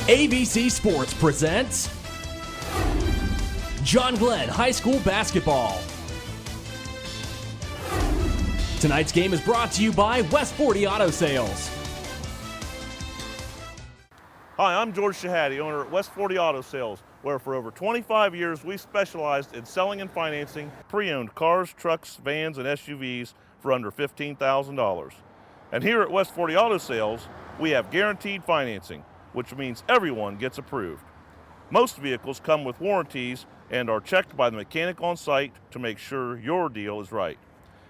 ABC Sports presents John Glenn High School Basketball. Tonight's game is brought to you by West 40 Auto Sales. Hi, I'm George Shahady, owner at West 40 Auto Sales, where for over 25 years we specialized in selling and financing pre-owned cars, trucks, vans, and SUVs for under $15,000. And here at West 40 Auto Sales, we have guaranteed financing, which means everyone gets approved. Most vehicles come with warranties and are checked by the mechanic on site to make sure your deal is right.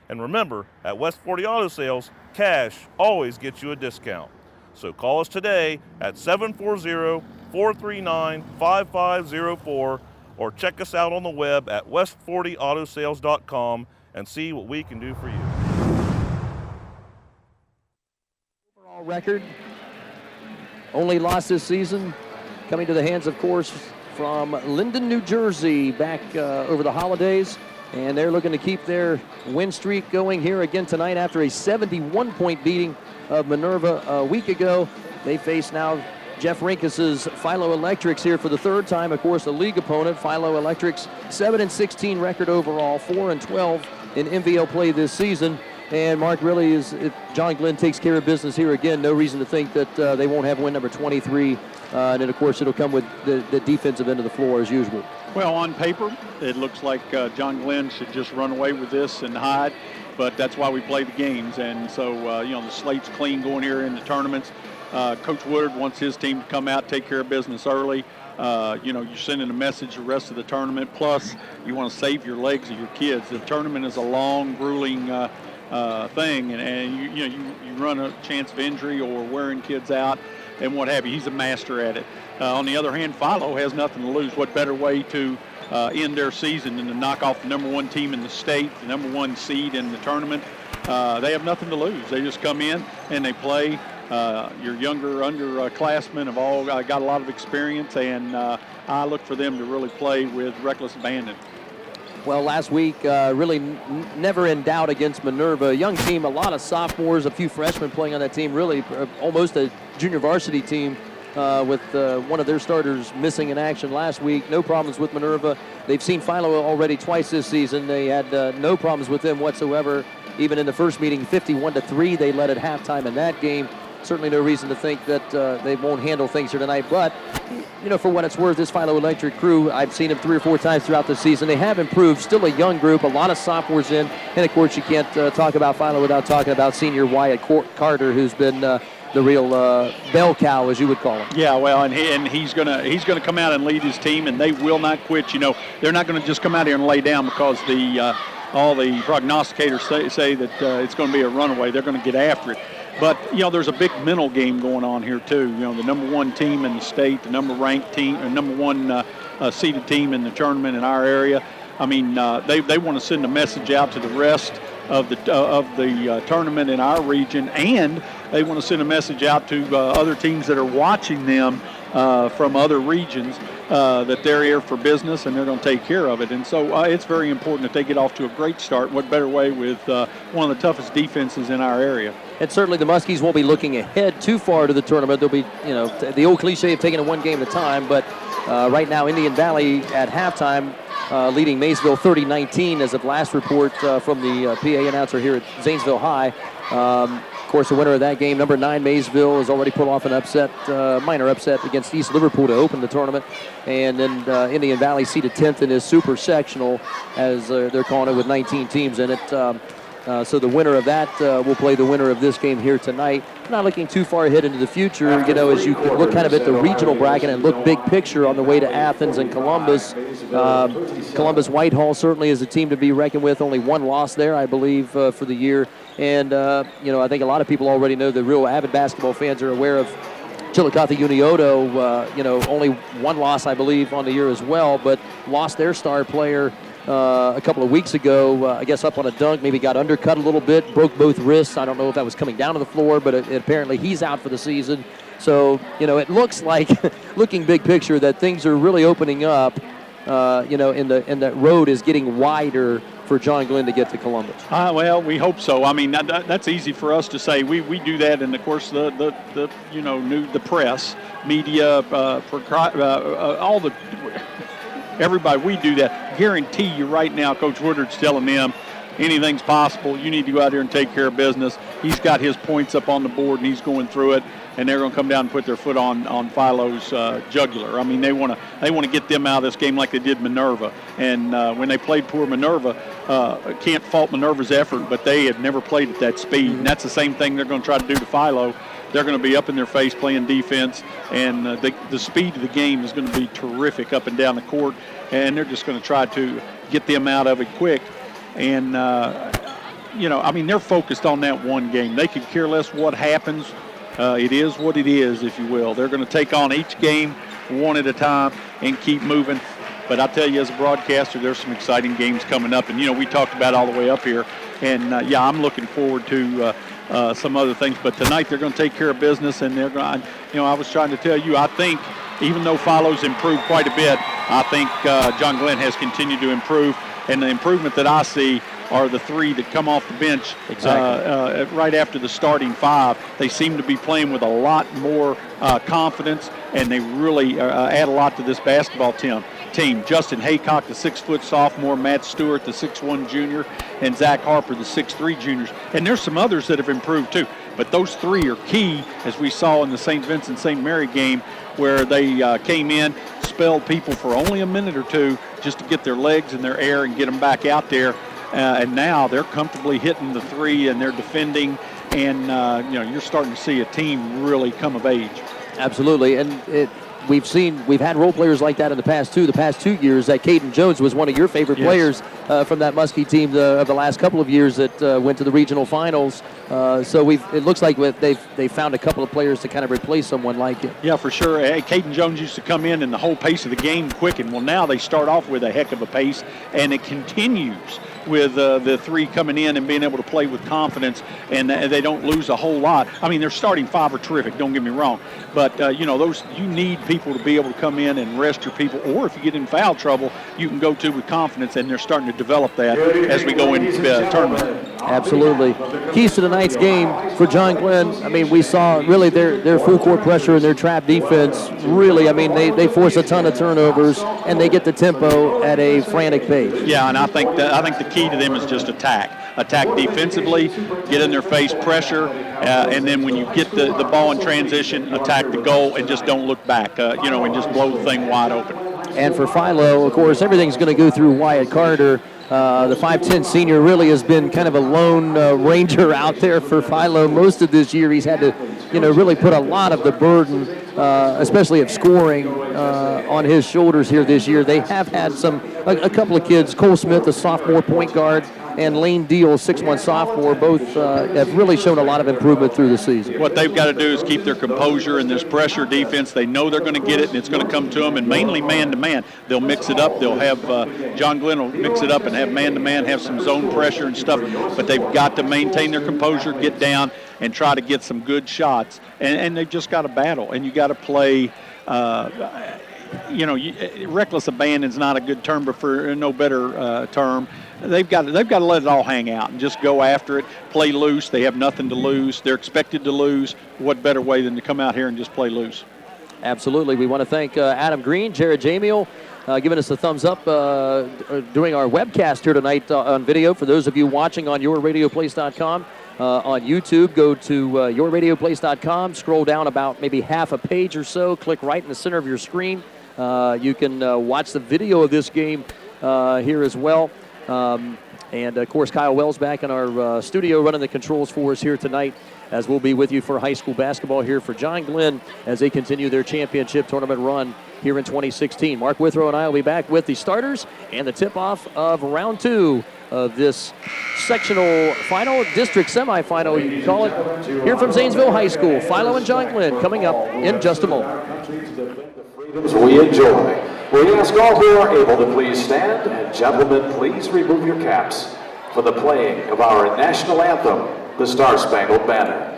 And remember, at West 40 Auto Sales, cash always gets you a discount. So call us today at 740-439-5504 or check us out on the web at west40autosales.com and see what we can do for you. Overall record, only loss this season, coming to the hands, of course, from Linden, New Jersey, back over the holidays. And they're looking to keep their win streak going here again tonight after a 71-point beating of Minerva a week ago. They face now Jeff Rinkus's Philo Electrics here for the third time. Of course, a league opponent. Philo Electrics 7-16 record overall, 4-12 in MVL play this season. And Mark, really, if John Glenn takes care of business here again, no reason to think that they won't have win number 23. And then, of course, it'll come with the defensive end of the floor as usual. Well, on paper, it looks like John Glenn should just run away with this and hide, but that's why we play the games. And so, the slate's clean going here in the tournaments. Coach Woodard wants his team to come out, take care of business early. You're sending a message the rest of the tournament. Plus, you want to save your legs of your kids. The tournament is a long, grueling thing, and you run a chance of injury or wearing kids out and what have you. He's a master at it. On the other hand, Philo has nothing to lose. What better way to end their season than to knock off the number one team in the state, the number one seed in the tournament? They have nothing to lose. They just come in and they play. Your younger underclassmen have all got a lot of experience, and I look for them to really play with reckless abandon. Well, last week, really never in doubt against Minerva. A young team, a lot of sophomores, a few freshmen playing on that team, really almost a junior varsity team with one of their starters missing in action last week. No problems with Minerva. They've seen Philo already twice this season. They had no problems with them whatsoever. Even in the first meeting, 51-3, they led at halftime in that game. Certainly no reason to think that they won't handle things here tonight. But, for what it's worth, this Philo Electric crew, I've seen them 3 or 4 times throughout the season. They have improved. Still a young group, a lot of sophomores in. And, of course, you can't talk about Philo without talking about senior Wyatt Carter, who's been the real bell cow, as you would call him. Yeah, well, and he's gonna come out and lead his team, and they will not quit. They're not going to just come out here and lay down because all the prognosticators say that it's going to be a runaway. They're going to get after it. But, there's a big mental game going on here, too. The number one team in the state, the number ranked team, or number one seeded team in the tournament in our area. I mean, they want to send a message out to the rest of the tournament in our region, and they want to send a message out to other teams that are watching them from other regions that they're here for business and they're going to take care of it. And so it's very important that they get off to a great start. What better way with one of the toughest defenses in our area. And certainly the Muskies won't be looking ahead too far to the tournament. They'll be, the old cliche of taking it one game at a time. But right now, Indian Valley at halftime leading Maysville 30-19 as of last report from the PA announcer here at Zanesville High. Of course, the winner of that game, number 9 Maysville, has already pulled off an upset, minor upset against East Liverpool to open the tournament. And then Indian Valley seeded 10th in his super sectional, as they're calling it, with 19 teams in it. So the winner of that will play the winner of this game here tonight. Not looking too far ahead into the future, as you look kind of at the regional bracket and look big picture on the way to Athens and Columbus. Columbus Whitehall certainly is a team to be reckoned with. Only one loss there, I believe, for the year. And, I think a lot of people already know, the real avid basketball fans are aware of Chillicothe Unioto, only one loss, I believe, on the year as well, but lost their star player a couple of weeks ago, I guess up on a dunk, maybe got undercut a little bit, broke both wrists. I don't know if that was coming down to the floor, but apparently he's out for the season. So, it looks like, looking big picture, that things are really opening up, and that road is getting wider for John Glenn to get to Columbus. Well, we hope so. I mean, that's easy for us to say. We do that, and of course the press media, all the everybody, we do that. Guarantee you right now, Coach Woodard's telling them anything's possible. You need to go out there and take care of business. He's got his points up on the board, and he's going through it, and they're going to come down and put their foot on Philo's jugular. I mean, they want to get them out of this game like they did Minerva. And when they played poor Minerva, can't fault Minerva's effort, but they had never played at that speed. And that's the same thing they're going to try to do to Philo. They're going to be up in their face playing defense, and the speed of the game is going to be terrific up and down the court, and they're just going to try to get them out of it quick. And, I mean, they're focused on that one game. They could care less what happens. It is what it is, if you will. They're going to take on each game one at a time and keep moving. But I tell you, as a broadcaster, there's some exciting games coming up. And, we talked about all the way up here. And, I'm looking forward to some other things. But tonight they're going to take care of business. And they're going to, I was trying to tell you, I think even though Philo's improved quite a bit, I think John Glenn has continued to improve. And the improvement that I see are the three that come off the bench right after the starting five. They seem to be playing with a lot more confidence, and they really add a lot to this basketball team. Justin Haycock, the 6-foot sophomore, Matt Stewart, the 6'1 junior, and Zach Harper, the 6'3 juniors. And there's some others that have improved too. But those three are key, as we saw in the St. Vincent St. Mary game, where they came in, spelled people for only a minute or two just to get their legs in their air and get them back out there. And now they're comfortably hitting the three, and they're defending. And, you're starting to see a team really come of age. Absolutely. And we've had role players like that in the past 2 years. That Caden Jones was one of your favorite players from that Muskie team of the last couple of years that went to the regional finals. So it looks like they've found a couple of players to kind of replace someone like it. Yeah, for sure. Caden Jones used to come in and the whole pace of the game quickened. Well, now they start off with a heck of a pace, and it continues with the three coming in and being able to play with confidence, and they don't lose a whole lot. I mean, their starting five are terrific, don't get me wrong, but those, you need people to be able to come in and rest your people, or if you get in foul trouble, you can go to with confidence, and they're starting to develop that as we go into the tournament. Absolutely. Keys to tonight's game for John Glenn. I mean, we saw really their full court pressure and their trap defense. Really, I mean, they force a ton of turnovers, and they get the tempo at a frantic pace. Yeah, and I think the key to them is just attack defensively, get in their face, pressure, and then when you get the ball in transition, attack the goal and just don't look back, and just blow the thing wide open. And for Philo, of course, everything's going to go through Wyatt Carter. The 5'10 senior really has been kind of a lone ranger out there for Philo most of this year. He's had to, really put a lot of the burden, especially of scoring, on his shoulders here this year. They have had a couple of kids, Cole Smith, the sophomore point guard, and Lane Deal, 6'1 sophomore, both have really shown a lot of improvement through the season. What they've got to do is keep their composure in this pressure defense. They know they're going to get it, and it's going to come to them, and mainly man-to-man. They'll mix it up. They'll have John Glenn will mix it up and have man-to-man, have some zone pressure and stuff, but they've got to maintain their composure, get down, and try to get some good shots. And they've just got to battle, and you got to play reckless abandon is not a good term, but for no better term, they've got to let it all hang out and just go after it, play loose. They have nothing to lose. They're expected to lose. What better way than to come out here and just play loose? Absolutely. We want to thank Adam Green, Jared Jamiel, giving us a thumbs up during our webcast here tonight on video. For those of you watching on yourradioplace.com, on YouTube, go to yourradioplace.com, scroll down about maybe half a page or so, click right in the center of your screen. You can watch the video of this game here as well. And, of course, Kyle Wells back in our studio running the controls for us here tonight, as we'll be with you for high school basketball here for John Glenn as they continue their championship tournament run here in 2016. Mark Withrow and I will be back with the starters and the tip-off of round 2 of this sectional final, district semifinal, you can call it, here from Zanesville High School. Philo and John Glenn coming up in just a moment. We enjoy. We ask all who are able to please stand, and gentlemen, please remove your caps for the playing of our national anthem, the Star-Spangled Banner.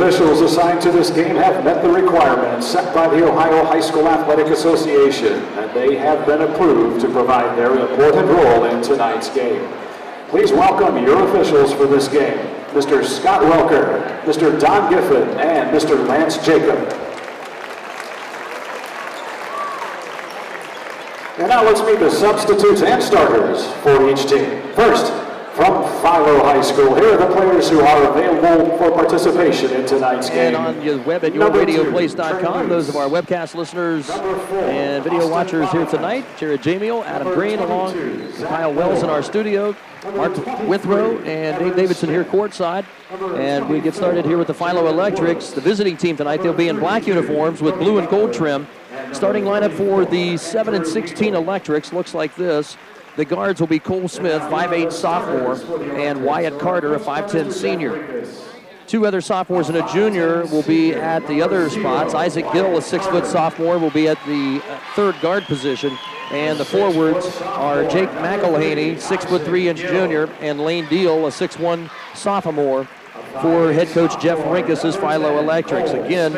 officials assigned to this game have met the requirements set by the Ohio High School Athletic Association, and they have been approved to provide their important role in tonight's game. Please welcome your officials for this game, Mr. Scott Welker, Mr. Don Giffen, and Mr. Lance Jacob. And now let's meet the substitutes and starters for each team. First, from Philo High School, here are the players who are available for participation in tonight's game. And on your web at yourradioplace.com, those of our webcast listeners and video watchers here tonight, Jared Jamiel, Adam Green, along with Kyle Wells in our studio, Mark Withrow, and Dave Davidson here courtside. And we get started here with the Philo Electrics, the visiting team tonight. They'll be in black uniforms with blue and gold trim. Starting lineup for the 7 and 16 Electrics looks like this. The guards will be Cole Smith, 5'8" sophomore, and Wyatt Carter, a 5'10" senior. Two other sophomores and a junior will be at the other spots. Isaac Gill, a 6-foot sophomore, will be at the third guard position. And the forwards are Jake McElhaney, 6'3" junior, and Lane Deal, a 6'1" sophomore, for head coach Jeff Rinkus' Philo Electrics. Again,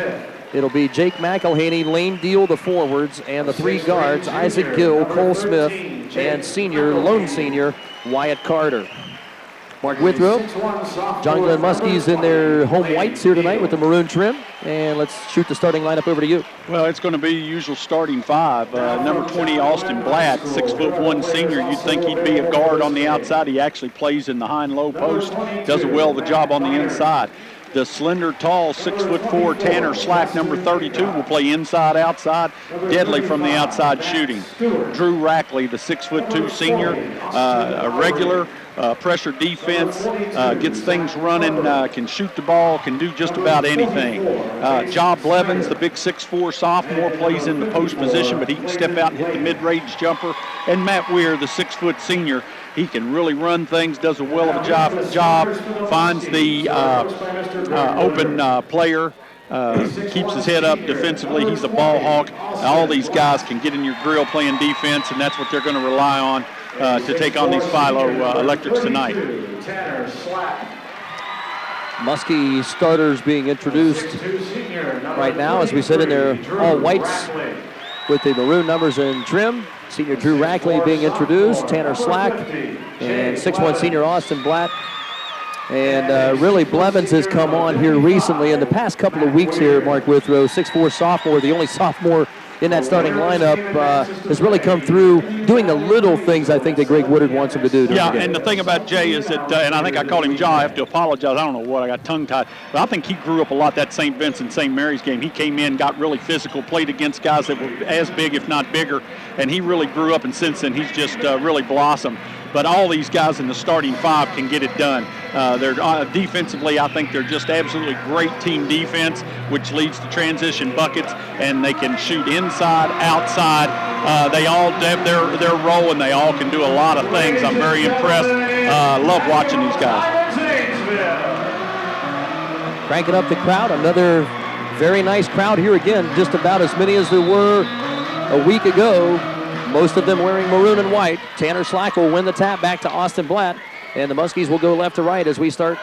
it'll be Jake McElhaney, Lane Deal, the forwards, and the three guards, Isaac Gill, Cole Smith, and lone senior, Wyatt Carter. Mark Withrow, John Glenn Muskies in their home whites here tonight with the maroon trim. And let's shoot the starting lineup over to you. Well, it's going to be usual starting five. Number 20, Austin Blatt, 6'1" senior. You'd think he'd be a guard on the outside. He actually plays in the high and low post, does a well of a job on the inside. The slender, tall, 6'4" Tanner Slack, number 32, will play inside, outside, deadly from the outside shooting. Drew Rackley, the 6'2" senior, a regular pressure defense, gets things running, can shoot the ball, can do just about anything. Job Blevins, the big 6'4" sophomore, plays in the post position, but he can step out and hit the mid-range jumper. And Matt Weir, the 6' senior, he can really run things, does a well of a job, finds the open player, keeps his head up defensively. He's a ball hawk. All these guys can get in your grill playing defense, and that's what they're going to rely on to take on these Philo Electrics tonight. Muskie starters being introduced right now, as we said, in their all whites with the maroon numbers and trim. Senior Drew Rackley being introduced, Tanner Slack, and 6'1" senior Austin Blatt. And really, Blevins has come on here recently in the past couple of weeks here, Mark Withrow, 6'4" sophomore, the only sophomore in that starting lineup, has really come through doing the little things I think that Greg Woodard wants him to do. Yeah, and the thing about Jay is that, and I think I called him John, I have to apologize, I don't know what, I got tongue-tied, but I think he grew up a lot that St. Vincent, St. Mary's game. He came in, got really physical, played against guys that were as big, if not bigger, and he really grew up, and since then he's just really blossomed. But all these guys in the starting five can get it done. They're defensively, I think they're just absolutely great team defense, which leads to transition buckets, and they can shoot inside, outside. They all have their role, and they all can do a lot of things. I'm very impressed. Love watching these guys. Cranking up the crowd. Another very nice crowd here again, just about as many as there were a week ago. Most of them wearing maroon and white. Tanner Slack will win the tap back to Austin Blatt. And the Muskies will go left to right as we start,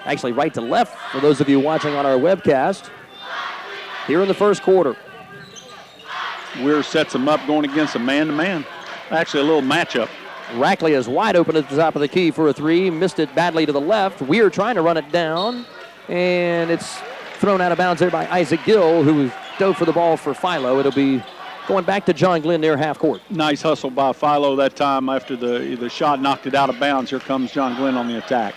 actually right to left for those of you watching on our webcast. Here in the first quarter. Weir sets them up going against a man-to-man. Actually a little matchup. Rackley is wide open at the top of the key for a three. Missed it badly to the left. Weir trying to run it down. And it's thrown out of bounds there by Isaac Gill, who dove for the ball for Philo. It'll be going back to John Glenn near half court. Nice hustle by Philo that time after the shot knocked it out of bounds. Here comes John Glenn on the attack.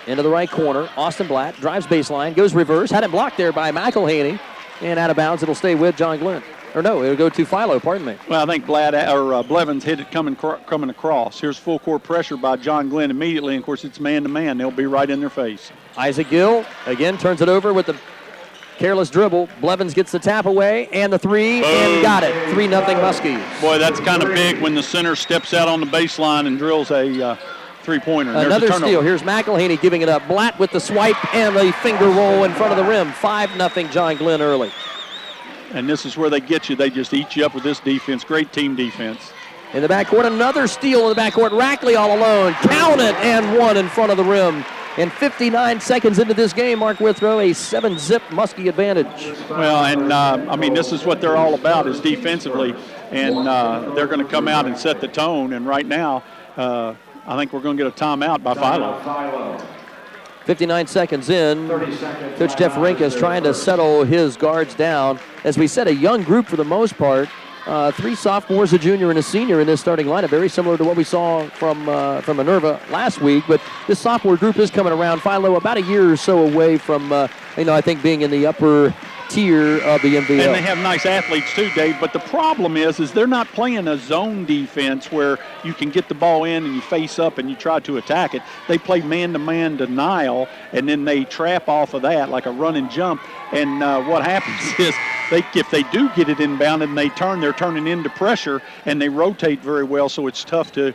Into the right corner. Austin Blatt drives baseline, goes reverse. Had it blocked there by McElhaney. And out of bounds, it'll stay with John Glenn. Or no, it'll go to Philo, pardon me. Well, I think Blevins hit it coming across. Here's full court pressure by John Glenn immediately. And of course, it's man-to-man. They'll be right in their face. Isaac Gill, again, turns it over with the careless dribble. Blevins gets the tap away, and the three, and got it. 3-0 Muskies. Boy, that's kind of big when the center steps out on the baseline and drills a three-pointer. Another steal. Here's McElhaney giving it up. Blatt with the swipe and the finger roll in front of the rim. 5-0 John Glenn early. And this is where they get you. They just eat you up with this defense. Great team defense. In the backcourt, another steal in the backcourt. Rackley all alone. Count it, and one in front of the rim. And 59 seconds into this game, Mark Withrow, a 7-zip Muskie advantage. Well, and I mean, this is what they're all about, is defensively, and they're going to come out and set the tone. And right now, I think we're going to get a timeout by Philo. 59 seconds in, Coach Jeff Rinka is trying to settle his guards down. As we said, a young group for the most part. 3 sophomores, a junior, and a senior in this starting lineup, very similar to what we saw from Minerva last week. But this sophomore group is coming around. Philo about a year or so away from, I think being in the upper tier of the MVL. And they have nice athletes too, Dave, but the problem is they're not playing a zone defense where you can get the ball in and you face up and you try to attack it. They play man-to-man denial, and then they trap off of that like a run and jump. And what happens is if they do get it inbound and they're turning into pressure, and they rotate very well, so it's tough to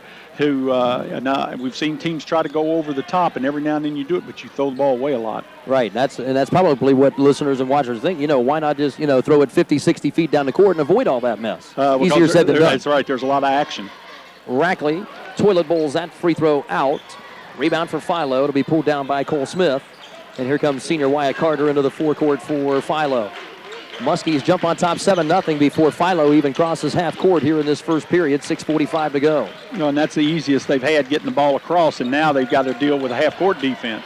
we've seen teams try to go over the top, and every now and then you do it, but you throw the ball away a lot. Right, and that's probably what listeners and watchers think. Why not just throw it 50, 60 feet down the court and avoid all that mess? Easier said than done. That's right. There's a lot of action. Rackley, toilet bowls that free throw out. Rebound for Philo. It'll be pulled down by Cole Smith. And here comes senior Wyatt Carter into the forecourt for Philo. Muskies jump on top 7-0 before Philo even crosses half court here in this first period. 6:45 to go. And that's the easiest they've had, getting the ball across, and now they've got to deal with a half-court defense.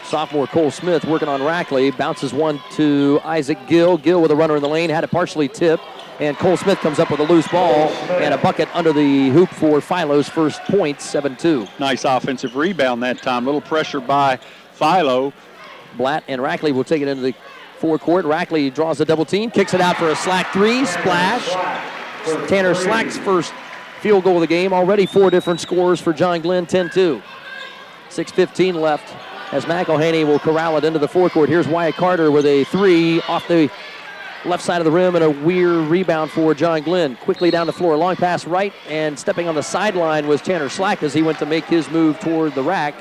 Sophomore Cole Smith working on Rackley. Bounces one to Isaac Gill. Gill with a runner in the lane. Had it partially tipped. And Cole Smith comes up with a loose ball and a bucket under the hoop for Philo's first point, 7-2. Nice offensive rebound that time. Little pressure by Philo. Blatt and Rackley will take it into the forecourt. Rackley draws a double team, kicks it out for a slack 3, splash. Tanner Slack's first field goal of the game. Already 4 different scores for John Glenn, 10-2. 6:15 left as McElhaney will corral it into the forecourt. Here's Wyatt Carter with a 3 off the left side of the rim and a weird rebound for John Glenn. Quickly down the floor, long pass right, and stepping on the sideline was Tanner Slack as he went to make his move toward the rack.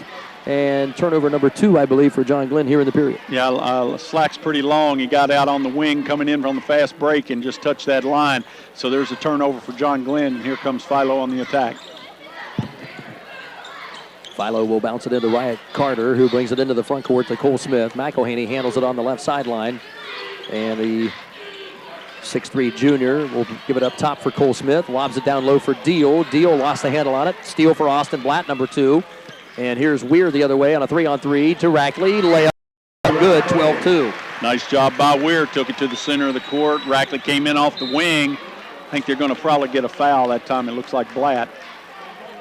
And turnover number 2, I believe, for John Glenn here in the period. Yeah, Slack's pretty long. He got out on the wing coming in from the fast break and just touched that line. So there's a turnover for John Glenn, and here comes Philo on the attack. Philo will bounce it into Wyatt Carter, who brings it into the front court to Cole Smith. McElhaney handles it on the left sideline. And the 6'3 junior will give it up top for Cole Smith. Lobs it down low for Deal. Deal lost the handle on it. Steal for Austin Blatt, number 2. And here's Weir the other way on a 3-on-3 to Rackley. Layup good, 12-2. Nice job by Weir. Took it to the center of the court. Rackley came in off the wing. I think they're going to probably get a foul that time. It looks like Blatt.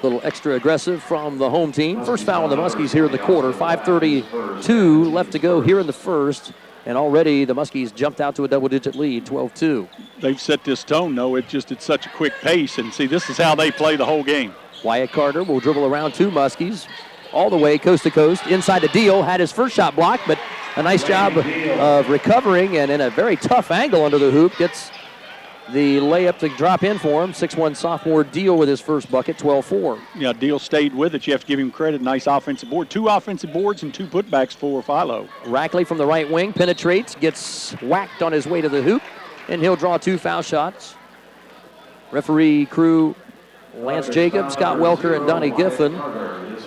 A little extra aggressive from the home team. First foul on the Muskies here in the quarter. 5:32 left to go here in the first. And already the Muskies jumped out to a double-digit lead, 12-2. They've set this tone, though. It's such a quick pace. And see, this is how they play the whole game. Wyatt Carter will dribble around 2 Muskies all the way coast to coast. Inside the Deal, had his first shot blocked, but a nice job of recovering and in a very tough angle under the hoop. Gets the layup to drop in for him. 6'1 sophomore Deal with his first bucket, 12-4. Yeah, Deal stayed with it. You have to give him credit. Nice offensive board. 2 offensive boards and 2 putbacks for Philo. Rackley from the right wing penetrates, gets whacked on his way to the hoop, and he'll draw 2 foul shots. Referee crew Lance Jacobs, Scott Welker, and Donnie Giffen.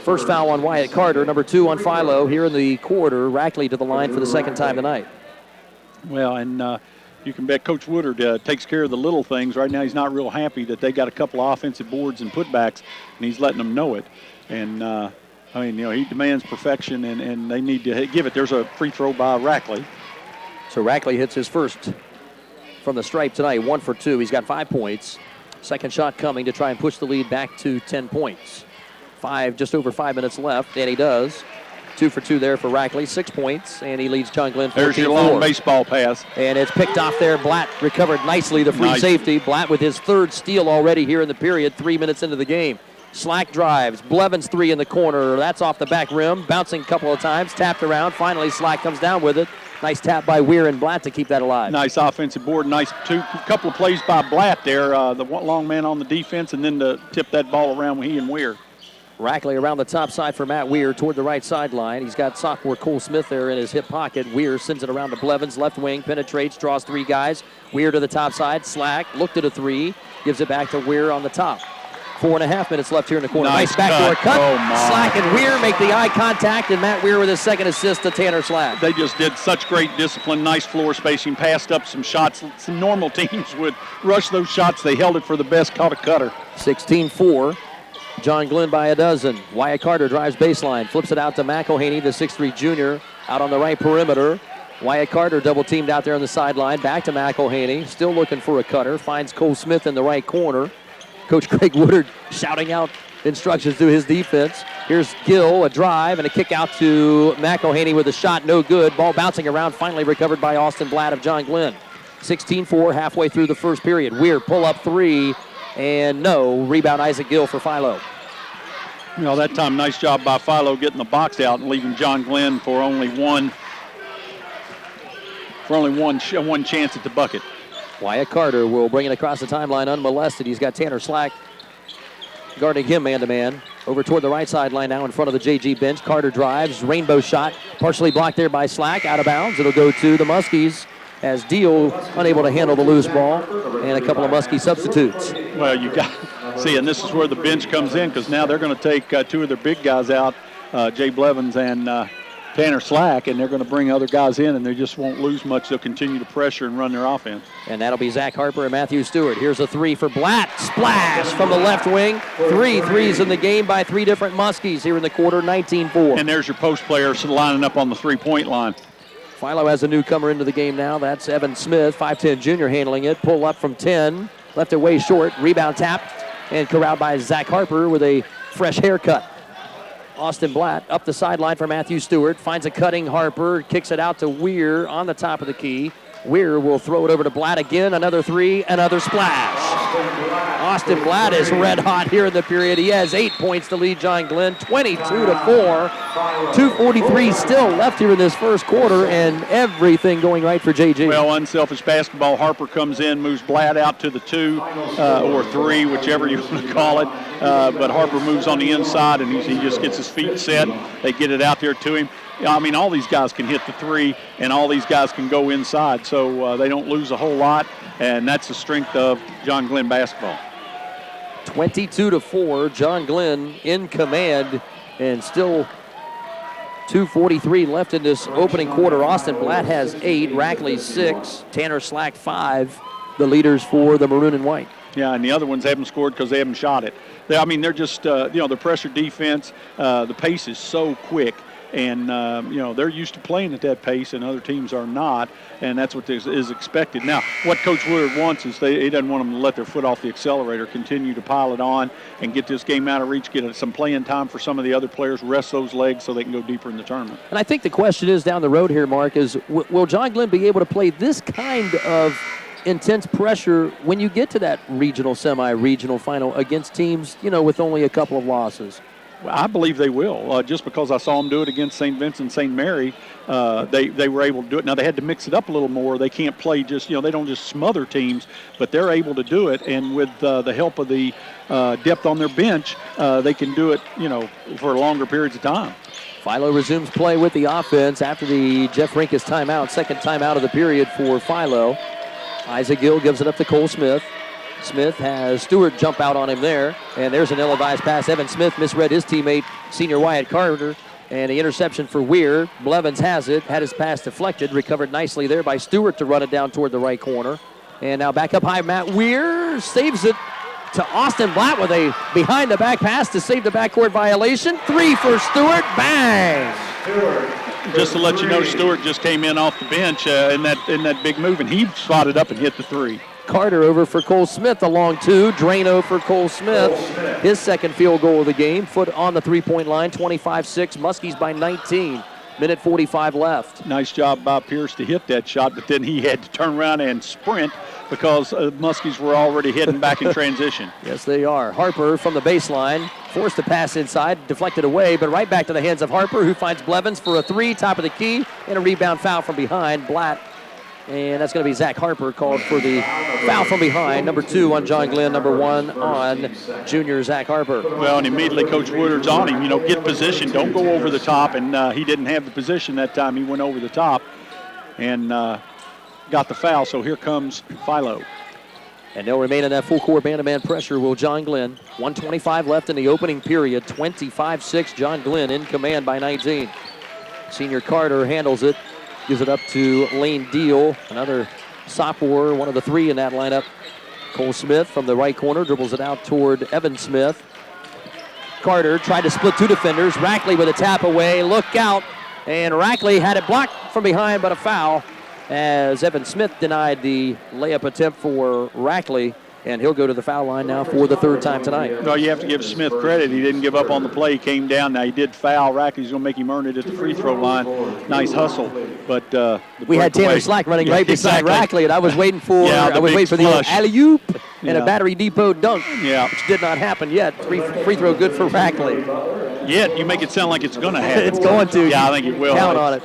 First foul on Wyatt Carter, number 2 on Philo here in the quarter. Rackley to the line for the second time tonight. Well, and you can bet Coach Woodard takes care of the little things. Right now he's not real happy that they got a couple of offensive boards and putbacks, and he's letting them know it. And, he demands perfection, and they need to give it. There's a free throw by Rackley. So Rackley hits his first from the stripe tonight, 1 for 2. He's got 5 points. Second shot coming to try and push the lead back to 10 points. Just over 5 minutes left, and he does. 2 for 2 there for Rackley, 6 points, and he leads John Glenn 14-4. There's your long baseball pass. And it's picked off there. Blatt recovered nicely, the free safety. Blatt with his 3rd steal already here in the period, 3 minutes into the game. Slack drives. Blevins 3 in the corner. That's off the back rim, bouncing a couple of times, tapped around. Finally, Slack comes down with it. Nice tap by Weir and Blatt to keep that alive. Nice offensive board. Nice couple of plays by Blatt there. The long man on the defense, and then to tip that ball around with he and Weir. Rackley around the top side for Matt Weir toward the right sideline. He's got sophomore Cole Smith there in his hip pocket. Weir sends it around to Blevins, left wing, penetrates, draws 3 guys. Weir to the top side. Slack looked at a 3, gives it back to Weir on the top. 4.5 minutes left here in the corner. Nice backdoor cut. Oh, my. Slack and Weir make the eye contact, and Matt Weir with his second assist to Tanner Slack. They just did such great discipline, nice floor spacing, passed up some shots. Some normal teams would rush those shots. They held it for the best, caught a cutter. 16-4. John Glenn by a dozen. Wyatt Carter drives baseline, flips it out to McElhaney, the 6'3 junior, out on the right perimeter. Wyatt Carter double teamed out there on the sideline. Back to McElhaney, still looking for a cutter. Finds Cole Smith in the right corner. Coach Craig Woodard shouting out instructions to his defense. Here's Gill, a drive and a kick out to McElhaney with a shot, no good. Ball bouncing around, finally recovered by Austin Blatt of John Glenn. 16-4, halfway through the first period. Weird pull-up three, and no. Rebound Isaac Gill for Philo. You know, that time, nice job by Philo getting the box out and leaving John Glenn for only one chance at the bucket. Wyatt Carter will bring it across the timeline unmolested. He's got Tanner Slack guarding him man-to-man. Over toward the right sideline now in front of the JG bench. Carter drives, rainbow shot, partially blocked there by Slack, out of bounds. It'll go to the Muskies as Deal unable to handle the loose ball, and a couple of Muskie substitutes. Well, you got see, and this is where the bench comes in, because now they're going to take two of their big guys out, Jay Blevins and Tanner Slack, and they're going to bring other guys in, and they just won't lose much. They'll continue to pressure and run their offense. And that'll be Zach Harper and Matthew Stewart. Here's a three for Blatt. Splash from the left wing. 3 threes in the game by 3 different Muskies here in the quarter, 19-4. And there's your post players lining up on the three-point line. Philo has a newcomer into the game now. That's Evan Smith, 5'10 junior, handling it. Pull up from 10. Left it way short. Rebound tapped and corralled by Zach Harper with a fresh haircut. Austin Blatt up the sideline for Matthew Stewart. Finds a cutting Harper. Kicks it out to Weir on the top of the key. Weir will throw it over to Blatt again. Another three, another splash. Austin Blatt is red hot here in the period. He has 8 points to lead John Glenn, 22-4. 2:43 still left here in this first quarter, and everything going right for JG. Well, unselfish basketball. Harper comes in, moves Blatt out to the 2 or 3, whichever you want to call it. But Harper moves on the inside, and he just gets his feet set. They get it out there to him. I mean, all these guys can hit the 3, and all these guys can go inside, so they don't lose a whole lot, and that's the strength of John Glenn basketball. 22-4, John Glenn in command, and still 2:43 left in this opening quarter. Austin Blatt has 8, Rackley 6, Tanner Slack 5, the leaders for the maroon and white. Yeah, and the other ones haven't scored because they haven't shot it. They're just, the pressure defense, the pace is so quick. And, they're used to playing at that pace, and other teams are not, and that's what is expected. Now, what Coach Woodard wants is he doesn't want them to let their foot off the accelerator, continue to pile it on, and get this game out of reach, get some playing time for some of the other players, rest those legs so they can go deeper in the tournament. And I think the question is down the road here, Mark, is will John Glenn be able to play this kind of intense pressure when you get to that regional, semi-regional final against teams, with only a couple of losses? I believe they will, just because I saw them do it against St. Vincent, St. Mary. They were able to do it. Now, they had to mix it up a little more. They can't play just, they don't just smother teams, but they're able to do it. And with the help of the depth on their bench, they can do it, for longer periods of time. Philo resumes play with the offense after the Jeff Rinkus timeout, second timeout of the period for Philo. Isaac Gill gives it up to Cole Smith. Smith has Stewart jump out on him there, and there's an ill-advised pass. Evan Smith misread his teammate, senior Wyatt Carter, and the interception for Weir. Blevins has it, had his pass deflected, recovered nicely there by Stewart to run it down toward the right corner. And now back up high, Matt Weir saves it to Austin Blatt with a behind-the-back pass to save the backcourt violation. 3 for Stewart, bang! Just to let you know, Stewart just came in off the bench in that big move, and he spotted up and hit the 3. Carter over for Cole Smith, a long 2. Drano for Cole Smith. His second field goal of the game. Foot on the three-point line, 25-6. Muskies by 19. Minute 45 left. Nice job by Pierce to hit that shot, but then he had to turn around and sprint because Muskies were already heading back in transition. Yes, they are. Harper from the baseline, forced to pass inside, deflected away, but right back to the hands of Harper, who finds Blevins for a 3, top of the key, and a rebound foul from behind. Blatt. And that's going to be Zach Harper called for the foul from behind. Number 2 on John Glenn, number 1 on junior Zach Harper. Well, and immediately Coach Woodard's on him. Get position. Don't go over the top. And he didn't have the position that time. He went over the top and got the foul. So here comes Philo. And they'll remain in that full court man-to-man pressure, will John Glenn. 1:25 left in the opening period. 25-6, John Glenn in command by 19. Senior Carter handles it, gives it up to Lane Deal, another sophomore, one of the three in that lineup. Cole Smith from the right corner dribbles it out toward Evan Smith. Carter tried to split two defenders. Rackley with a tap away. Look out. And Rackley had it blocked from behind, but a foul as Evan Smith denied the layup attempt for Rackley. And he'll go to the foul line now for the third time tonight. Well, you have to give Smith credit. He didn't give up on the play. He came down. Now, he did foul. Rackley's going to make him earn it at the free throw line. Nice hustle. But we had Tanner Slack running right beside Rackley, and I was waiting for the alley-oop and a Battery Depot dunk, which did not happen yet. Free throw good for Rackley. Yet, you make it sound like it's going to happen. It's going to. Yeah, I think it will. Count on it.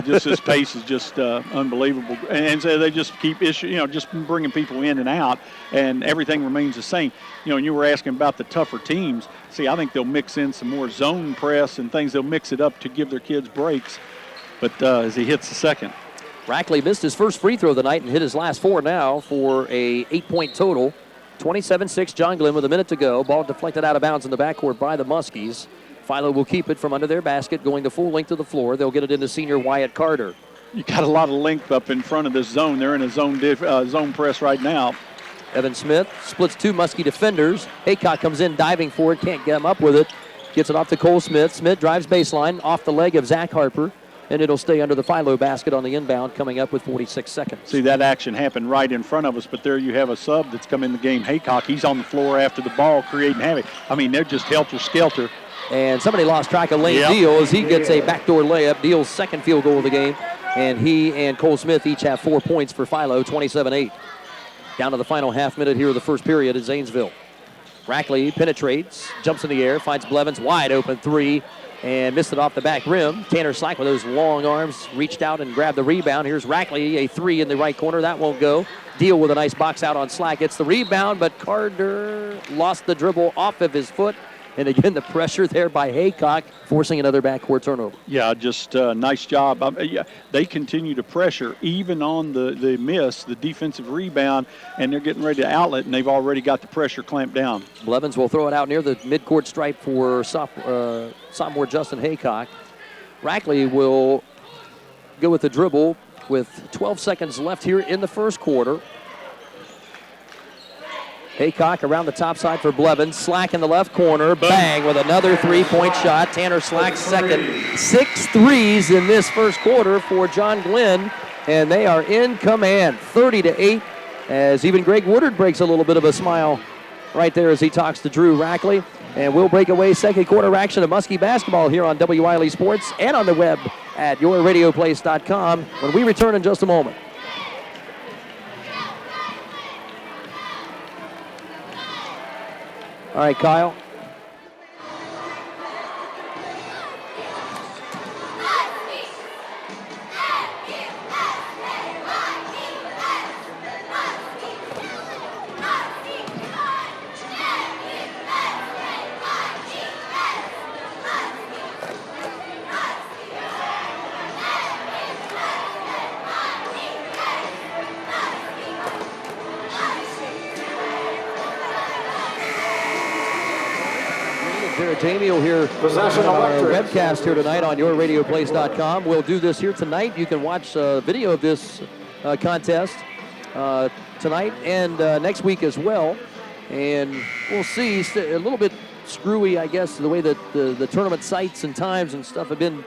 Just his pace is just unbelievable, and so they just keep just bringing people in and out, and everything remains the same. And you were asking about the tougher teams. See, I think they'll mix in some more zone press and things. They'll mix it up to give their kids breaks. But as he hits the second, Rackley missed his first free throw of the night and hit his last four now for a 8-point total. 27-6, John Glenn with a minute to go. Ball deflected out of bounds in the backcourt by the Muskies. Philo will keep it from under their basket, going the full length of the floor. They'll get it into senior Wyatt Carter. You got a lot of length up in front of this zone. They're in a zone press right now. Evan Smith splits two Muskie defenders. Haycock comes in diving for it, can't get him up with it. Gets it off to Cole Smith. Smith drives baseline off the leg of Zach Harper, and it'll stay under the Philo basket on the inbound, coming up with 46 seconds. See, that action happened right in front of us, but there you have a sub that's come in the game. Haycock, he's on the floor after the ball, creating havoc. I mean, they're just helter-skelter. And somebody lost track of Lane Deal as he gets a backdoor layup. Deal's second field goal of the game. And he and Cole Smith each have 4 points for Philo, 27-8. Down to the final half minute here of the first period at Zanesville. Rackley penetrates, jumps in the air, finds Blevins, wide open three, and missed it off the back rim. Tanner Slack with those long arms reached out and grabbed the rebound. Here's Rackley, a three in the right corner. That won't go. Deal with a nice box out on Slack. Gets the rebound, but Carter lost the dribble off of his foot. And again, the pressure there by Haycock, forcing another backcourt turnover. Yeah, just nice job. They continue to pressure, even on the miss, the defensive rebound, and they're getting ready to outlet, and they've already got the pressure clamped down. Blevins will throw it out near the midcourt stripe for sophomore Justin Haycock. Rackley will go with the dribble with 12 seconds left here in the first quarter. Haycock around the top side for Blevins. Slack in the left corner. Bang with another three-point shot. Tanner Slack second. 6 threes in this first quarter for John Glenn, and they are in command. 30-8, as even Greg Woodard breaks a little bit of a smile right there as he talks to Drew Rackley. And we'll break away second quarter action of Muskie basketball here on WILE Sports and on the web at yourradioplace.com when we return in just a moment. All right, Kyle. Damiel here on our webcast here tonight on yourradioplace.com. We'll do this here tonight. You can watch video of this contest tonight and next week as well. And we'll see. A little bit screwy, I guess, the way that the tournament sites and times and stuff have been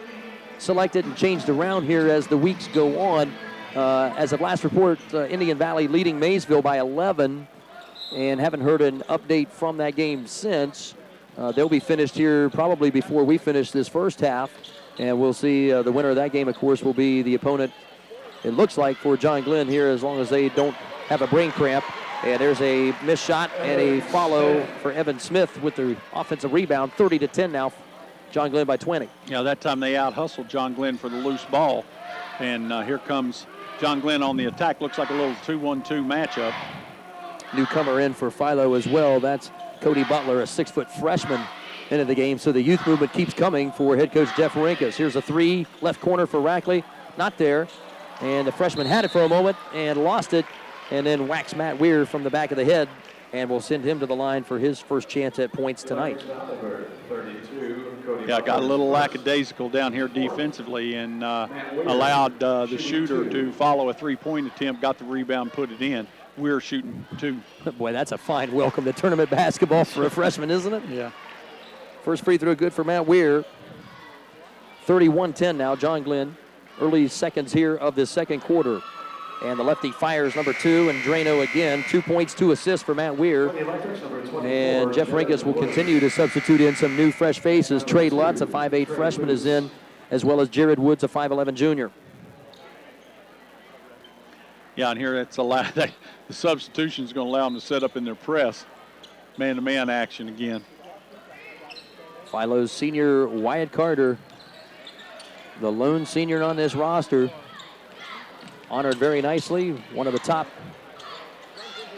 selected and changed around here as the weeks go on. As of last report, Indian Valley leading Maysville by 11, and haven't heard an update from that game since. They'll be finished here probably before we finish this first half, and we'll see the winner of that game, of course, will be the opponent, it looks like, for John Glenn here, as long as they don't have a brain cramp. And there's a missed shot and a follow for Evan Smith with the offensive rebound. 30-10 now, John Glenn by 20. Yeah, that time they out-hustled John Glenn for the loose ball, and here comes John Glenn on the attack. Looks like a little 2-1-2 matchup. Newcomer in for Philo as well. That's Cody Butler, a 6-foot freshman, into the game. So the youth movement keeps coming for head coach Jeff Rinkus. Here's a three, left corner for Rackley. Not there. And the freshman had it for a moment and lost it. and then whacks Matt Weir from the back of the head, and will send him to the line for his first chance at points tonight. Yeah, got a little lackadaisical down here defensively and allowed the shooter to follow a three-point attempt, got the rebound, put it in. We're shooting 2. Boy, that's a fine welcome to tournament basketball for a freshman, isn't it? Yeah. First free throw good for Matt Weir. 31-10 now, John Glenn. Early seconds here of the second quarter. And the lefty fires number 2, and Drano again. 2 points, 2 assists for Matt Weir. And Jeff Rinkus will continue to substitute in some new fresh faces. Trey Lutz, a 5'8 freshman, is in, as well as Jared Woods, a 5'11 junior. Yeah, and here it's the substitution is going to allow them to set up in their press. Man-to-man action again. Philo's senior Wyatt Carter, the lone senior on this roster, honored very nicely. One of the top,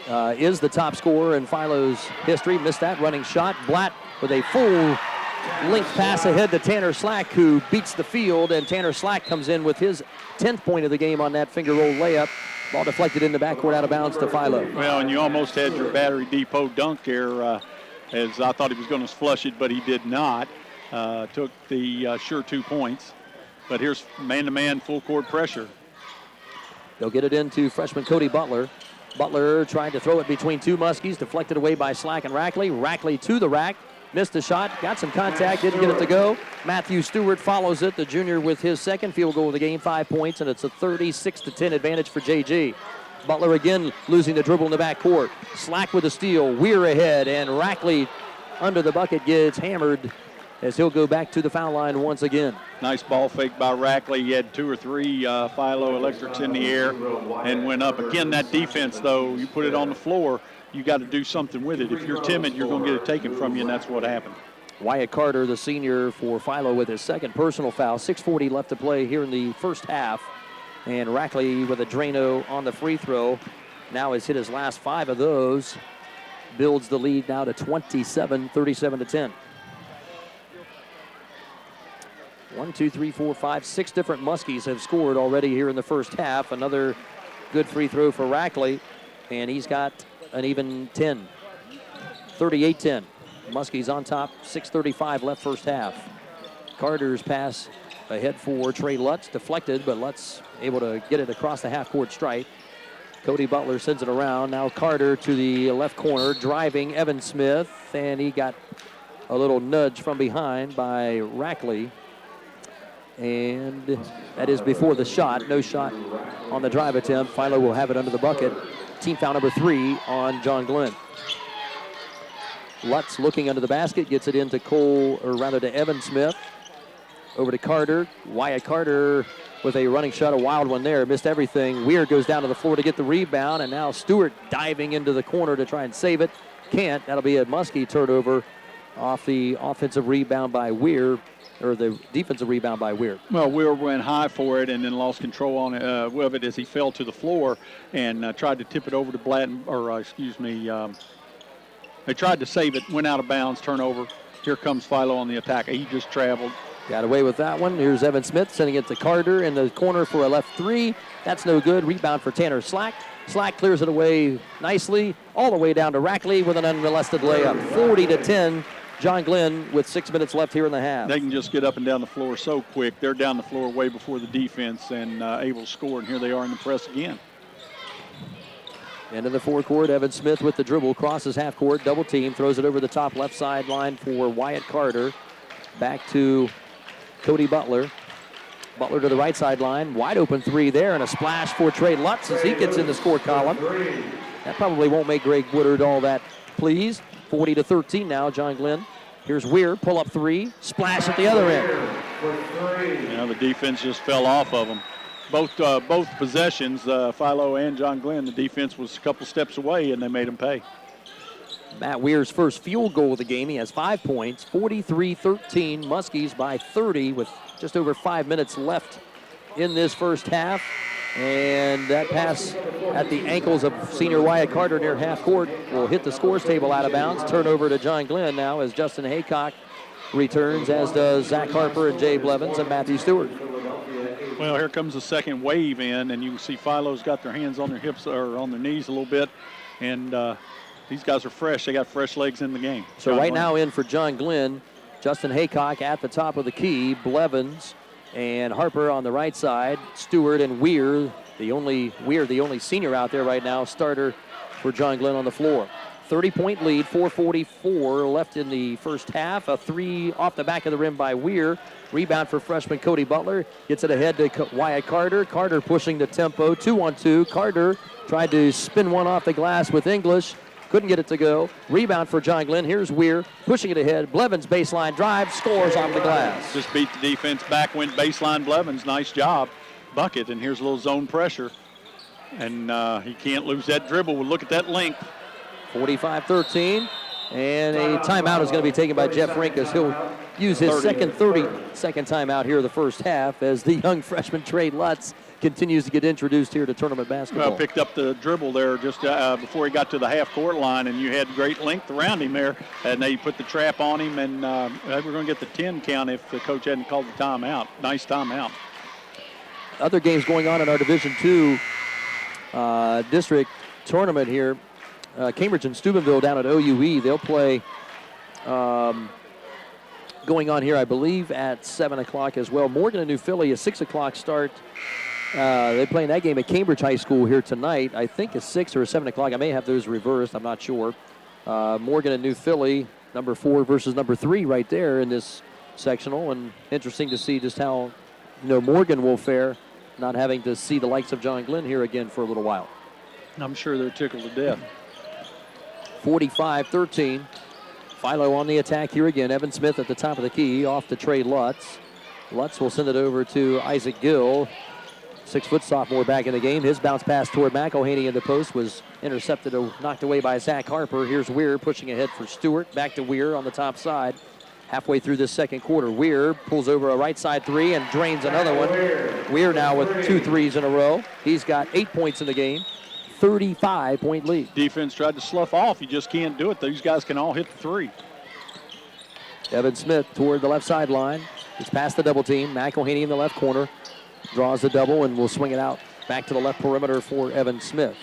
is the top scorer in Philo's history. Missed that running shot. Blatt with a full length pass ahead to Tanner Slack, who beats the field, and Tanner Slack comes in with his 10th point of the game on that finger roll layup. Ball deflected in the backcourt out of bounds to Philo. Well, and you almost had your Battery Depot dunk there, as I thought he was going to flush it, but he did not. Took the sure 2 points. But here's man-to-man full court pressure. They'll get it into freshman Cody Butler. Butler tried to throw it between 2 Muskies, deflected away by Slack and Rackley. Rackley to the rack, missed the shot, got some contact, didn't get it to go. Matthew Stewart follows it, the junior with his second field goal of the game, 5 points, and it's a 36-10 advantage for JG. Butler again losing the dribble in the backcourt. Slack with a steal, Weir ahead, and Rackley under the bucket gets hammered as he'll go back to the foul line once again. Nice ball fake by Rackley. He had 2 or 3 Philo electrics in the air and went up. Again, that defense, though, you put it on the floor, you got to do something with it. If you're timid, you're going to get it taken from you, and that's what happened. Wyatt Carter, the senior for Philo, with his second personal foul. 6:40 left to play here in the first half. And Rackley with a Drano on the free throw. Now has hit his last 5 of those. Builds the lead now to 27, 37-10. 1, 2, 3, 4, 5, 6 different Muskies have scored already here in the first half. Another good free throw for Rackley, and he's got an even 10. 38-10. Muskies on top, 6:35 left first half. Carter's pass ahead for Trey Lutz, deflected, but Lutz able to get it across the half-court stripe. Cody Butler sends it around. Now Carter to the left corner, driving Evan Smith, and he got a little nudge from behind by Rackley. And that is before the shot. No shot on the drive attempt. Philo will have it under the bucket. Team foul number 3 on John Glenn. Lutz looking under the basket, gets it into to Evan Smith. Over to Carter. Wyatt Carter with a running shot, a wild one there. Missed everything. Weir goes down to the floor to get the rebound, and now Stewart diving into the corner to try and save it. Can't. That'll be a Muskie turnover off the offensive rebound by Weir, or the defensive rebound by Weir. Well, Weir went high for it and then lost control on it, of it as he fell to the floor and tried to tip it over to Blatton, they tried to save it, went out of bounds, turnover. Here comes Philo on the attack. He just traveled. Got away with that one. Here's Evan Smith sending it to Carter in the corner for a left 3. That's no good. Rebound for Tanner Slack. Slack clears it away nicely, all the way down to Rackley with an unmolested layup. 40-10. John Glenn with 6 minutes left here in the half. They can just get up and down the floor so quick. They're down the floor way before the defense and able to score, and here they are in the press again. Into the forecourt, Evan Smith with the dribble, crosses half court, double team, throws it over the top left sideline for Wyatt Carter. Back to Cody Butler. Butler to the right sideline, wide open 3 there, and a splash for Trey Lutz as he gets in the score column. That probably won't make Greg Woodard all that pleased. 40-13 now, John Glenn. Here's Weir, pull up 3, splash at the other end. Yeah, the defense just fell off of them. Both possessions, Philo and John Glenn, the defense was a couple steps away, and they made them pay. Matt Weir's first field goal of the game. He has 5 points, 43-13. Muskies by 30 with just over 5 minutes left in this first half. And that pass at the ankles of senior Wyatt Carter near half court will hit the scores table out of bounds. Turnover to John Glenn now as Justin Haycock returns, as does Zach Harper and Jay Blevins and Matthew Stewart. Well, here comes the second wave in, and you can see Philo's got their hands on their hips or on their knees a little bit, and these guys are fresh. They got fresh legs in the game. So right now in for John Glenn, Justin Haycock at the top of the key, Blevins and Harper on the right side, Stewart and Weir, the only senior out there right now, starter for John Glenn on the floor. 30-point lead, 4:44 left in the first half. A three off the back of the rim by Weir. Rebound for freshman Cody Butler. Gets it ahead to Wyatt Carter. Carter pushing the tempo, 2-on-2. Carter tried to spin one off the glass with English. Couldn't get it to go. Rebound for John Glenn. Here's Weir pushing it ahead. Blevins baseline drive, scores off the glass. Just beat the defense back, went baseline. Blevins, nice job. Bucket, and here's a little zone pressure. And he can't lose that dribble. We'll look at that length. 45-13, and a timeout is going to be taken by Jeff Rinkus. He'll use his second 30-second timeout here in the first half as the young freshman Trey Lutz continues to get introduced here to tournament basketball. Well, picked up the dribble there just before he got to the half-court line, and you had great length around him there, and they put the trap on him, and they were going to get the 10 count if the coach hadn't called the timeout. Nice timeout. Other games going on in our Division II district tournament here. Cambridge and Steubenville down at OUE. They'll play going on here, I believe, at 7 o'clock as well. Morgan and New Philly, a 6 o'clock start. They're playing that game at Cambridge High School here tonight. I think a 6 or a 7 o'clock. I may have those reversed. I'm not sure. Morgan and New Philly, number 4 versus number 3 right there in this sectional. And interesting to see just how Morgan will fare, not having to see the likes of John Glenn here again for a little while. I'm sure they're tickled to death. 45-13. Philo on the attack here again. Evan Smith at the top of the key, off to Trey Lutz. Lutz will send it over to Isaac Gill. 6-foot sophomore back in the game. His bounce pass toward McElhaney in the post was intercepted or knocked away by Zach Harper. Here's Weir pushing ahead for Stewart. Back to Weir on the top side. Halfway through this second quarter, Weir pulls over a right side three and drains another one. Weir now with 2 threes in a row. He's got 8 points in the game. 35-point lead. Defense tried to slough off. You just can't do it. These guys can all hit the three. Evan Smith toward the left sideline. It's past the double team. McElhaney in the left corner. Draws the double and will swing it out back to the left perimeter for Evan Smith.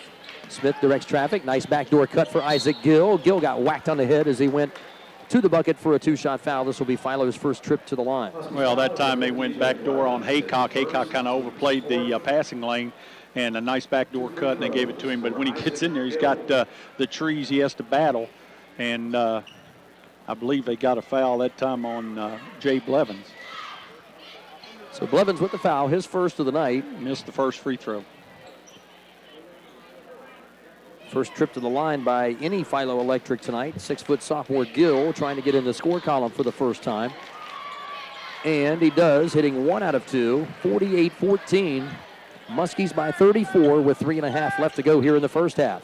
Smith directs traffic. Nice backdoor cut for Isaac Gill. Gill got whacked on the head as he went to the bucket for a 2-shot foul. This will be Philo's first trip to the line. Well, that time they went backdoor on Haycock. Haycock kind of overplayed the passing lane. And a nice backdoor cut, and they gave it to him. But when he gets in there, he's got the trees he has to battle. And I believe they got a foul that time on Jay Blevins. So Blevins with the foul, his first of the night. Missed the first free throw. First trip to the line by any Philo Electric tonight. 6-foot sophomore Gill trying to get in the score column for the first time. And he does, hitting 1 out of 2, 48-14. Muskies by 34 with 3.5 left to go here in the first half.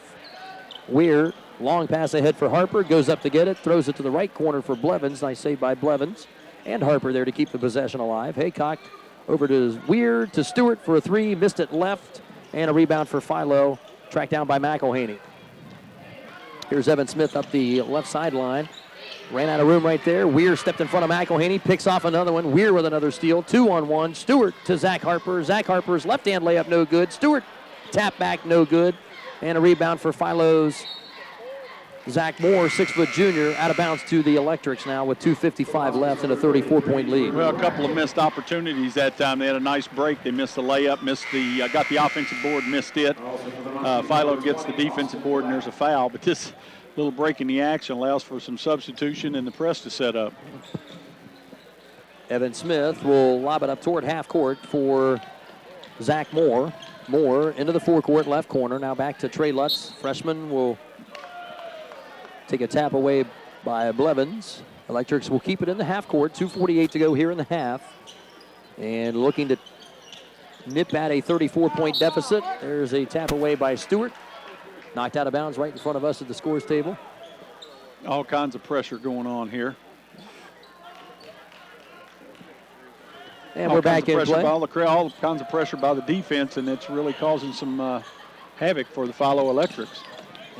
Weir, long pass ahead for Harper, goes up to get it, throws it to the right corner for Blevins. Nice save by Blevins. And Harper there to keep the possession alive. Haycock over to Weir, to Stewart for a 3, missed it left, and a rebound for Philo, tracked down by McElhaney. Here's Evan Smith up the left sideline. Ran out of room right there. Weir stepped in front of McElhaney, picks off another one. Weir with another steal, 2-on-1. Stewart to Zach Harper. Zach Harper's left-hand layup, no good. Stewart tap back, no good. And a rebound for Philo's Zach Moore, 6-foot junior, out of bounds to the Electrics now with 2:55 left and a 34-point lead. Well, a couple of missed opportunities that time. They had a nice break. They missed the layup, got the offensive board, missed it. Philo gets the defensive board, and there's a foul. But this little break in the action allows for some substitution and the press to set up. Evan Smith will lob it up toward half court for Zach Moore. Moore into the forecourt left corner. Now back to Trey Lutz. Freshman will take a tap away by Blevins. Electrics will keep it in the half court. 2:48 to go here in the half. And looking to nip at a 34-point deficit. There's a tap away by Stewart. Knocked out of bounds right in front of us at the scores table. All kinds of pressure going on here. And we're back in play. All kinds of pressure by the defense, and it's really causing some havoc for the Philo Electrics.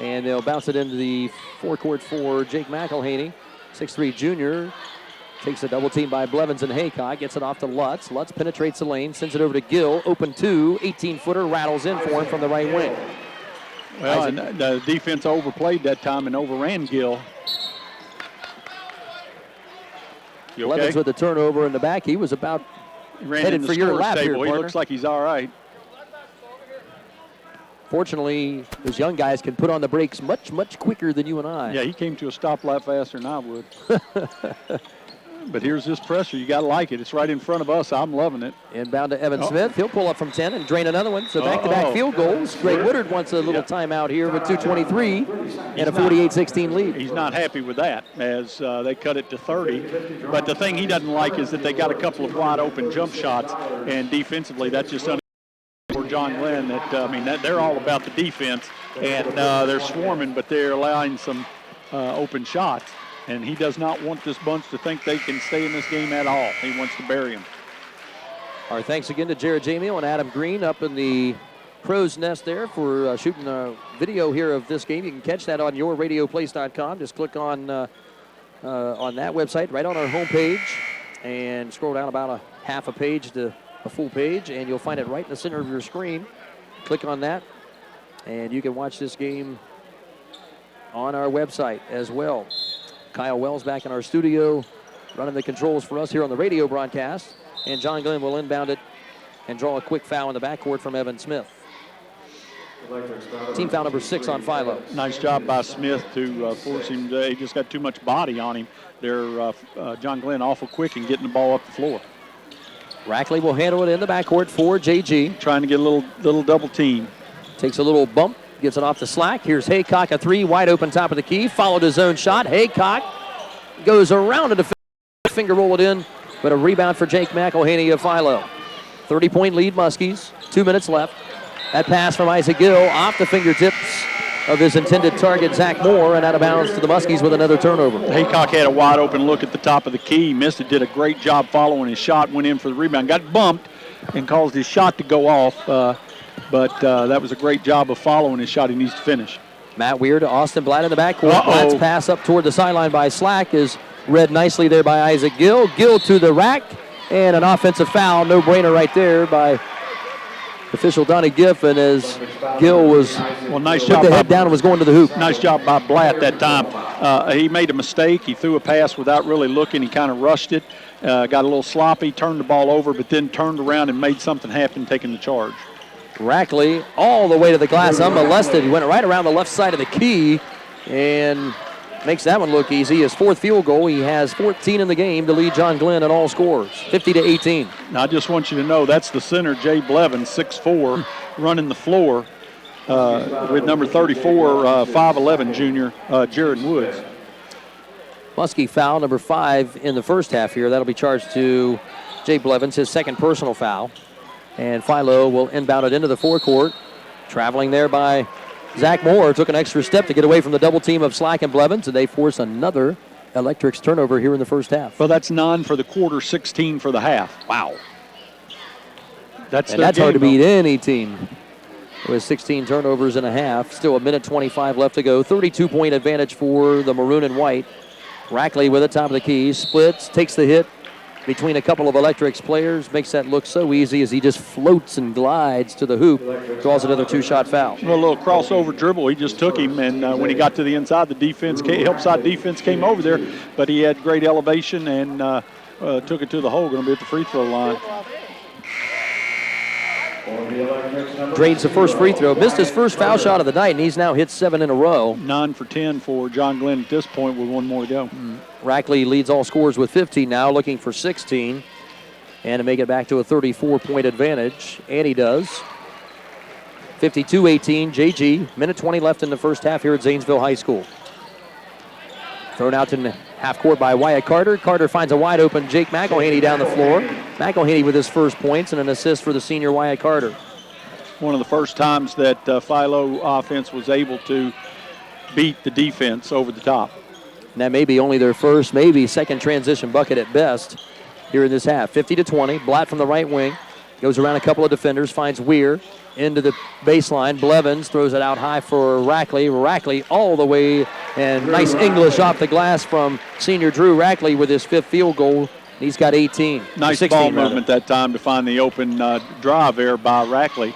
And they'll bounce it into the forecourt for Jake McElhaney, 6'3 junior. Takes a double team by Blevins and Haycock. Gets it off to Lutz. Lutz penetrates the lane. Sends it over to Gill. Open 2. 18-footer rattles in for him from the right wing. Well, and the defense overplayed that time and overran Gill. You okay? Blevins with the turnover in the back. He was about headed for your lap here, He looks like he's all right. Fortunately, those young guys can put on the brakes much, much quicker than you and I. Yeah, he came to a stoplight faster than I would. But here's this pressure. You got to like it. It's right in front of us. I'm loving it. Inbound to Evan Smith. He'll pull up from 10 and drain another one. So back-to-back field goals. Greg Woodard wants a little timeout here with 2:23 and a 48-16 lead. He's not happy with that as they cut it to 30. But the thing he doesn't like is that they got a couple of wide-open jump shots, and defensively that's just for John Glenn. That they're all about the defense, and they're swarming, but they're allowing some open shots. And he does not want this bunch to think they can stay in this game at all. He wants to bury them. Our thanks again to Jared Jamie and Adam Green up in the crow's nest there for shooting a video here of this game. You can catch that on yourradioplace.com. Just click on that website right on our homepage and scroll down about a half a page to a full page, and you'll find it right in the center of your screen. Click on that, and you can watch this game on our website as well. Kyle Wells back in our studio running the controls for us here on the radio broadcast. And John Glenn will inbound it and draw a quick foul in the backcourt from Evan Smith. Team foul number 6 on Philo. Nice job by Smith to force him. He just got too much body on him. They're John Glenn awful quick in getting the ball up the floor. Rackley will handle it in the backcourt for JG. Trying to get a little double team. Takes a little bump. Gets it off the slack. Here's Haycock, a 3, wide open top of the key. Followed his own shot. Haycock goes around a defender, finger roll it in, but a rebound for Jake McElhaney of Philo. 30-point lead, Muskies. 2 minutes left. That pass from Isaac Gill off the fingertips of his intended target, Zach Moore, and out of bounds to the Muskies with another turnover. Haycock had a wide open look at the top of the key. Missed it, did a great job following his shot, went in for the rebound, got bumped and caused his shot to go off. But that was a great job of following his shot. He needs to finish. Matt Weir to Austin Blatt in the backcourt. Blatt's pass up toward the sideline by Slack is read nicely there by Isaac Gill. Gill to the rack, and an offensive foul. No-brainer right there by official Donnie Giffen as Gill was nice put job the head down and was going to the hoop. Nice job by Blatt that time. He made a mistake. He threw a pass without really looking. He kind of rushed it, got a little sloppy, turned the ball over, but then turned around and made something happen, taking the charge. Rackley all the way to the glass unmolested. He went right around the left side of the key and makes that one look easy. His 4th field goal. He has 14 in the game to lead John Glenn in all scores, 50-18. Now, I just want you to know that's the center, Jay Blevins, 6'4", running the floor with number 34, 5'11", junior, Jared Woods. Muskie foul number 5 in the first half here. That'll be charged to Jay Blevins, his 2nd personal foul. And Philo will inbound it into the forecourt. Traveling there by Zach Moore. Took an extra step to get away from the double team of Slack and Blevins, and they force another Electrics turnover here in the first half. Well, that's 9 for the quarter, 16 for the half. Wow. That's hard to beat any team with 16 turnovers in a half. Still 1:25 left to go. 32-point advantage for the maroon and white. Rackley with the top of the key. Splits, takes the hit between a couple of Electrics players, makes that look so easy as he just floats and glides to the hoop, draws another 2-shot foul. Well, a little crossover dribble. He just took him, and when he got to the inside, the defense, help side defense came over there, but he had great elevation and took it to the hole. Going to be at the free throw line. Drains the first free throw. Missed his first foul shot of the night, and he's now hit 7 in a row. 9 for 10 for John Glenn at this point with 1 more to go. Rackley leads all scorers with 15 now, looking for 16. And to make it back to a 34-point advantage, and he does. 52-18, JG. 1:20 left in the first half here at Zanesville High School. Thrown out to half court by Wyatt Carter. Carter finds a wide open Jake McElhaney down the floor. McElhaney with his first points and an assist for the senior Wyatt Carter. One of the first times that Philo offense was able to beat the defense over the top. And that may be only their first, maybe second transition bucket at best here in this half. 50-20. Blatt from the right wing. Goes around a couple of defenders, finds Weir. into the baseline. Blevins throws it out high for Rackley. Rackley all the way, and nice English off the glass from senior Drew Rackley with his 5th field goal. He's got 18. Nice 16, ball movement that time to find the open drive there by Rackley.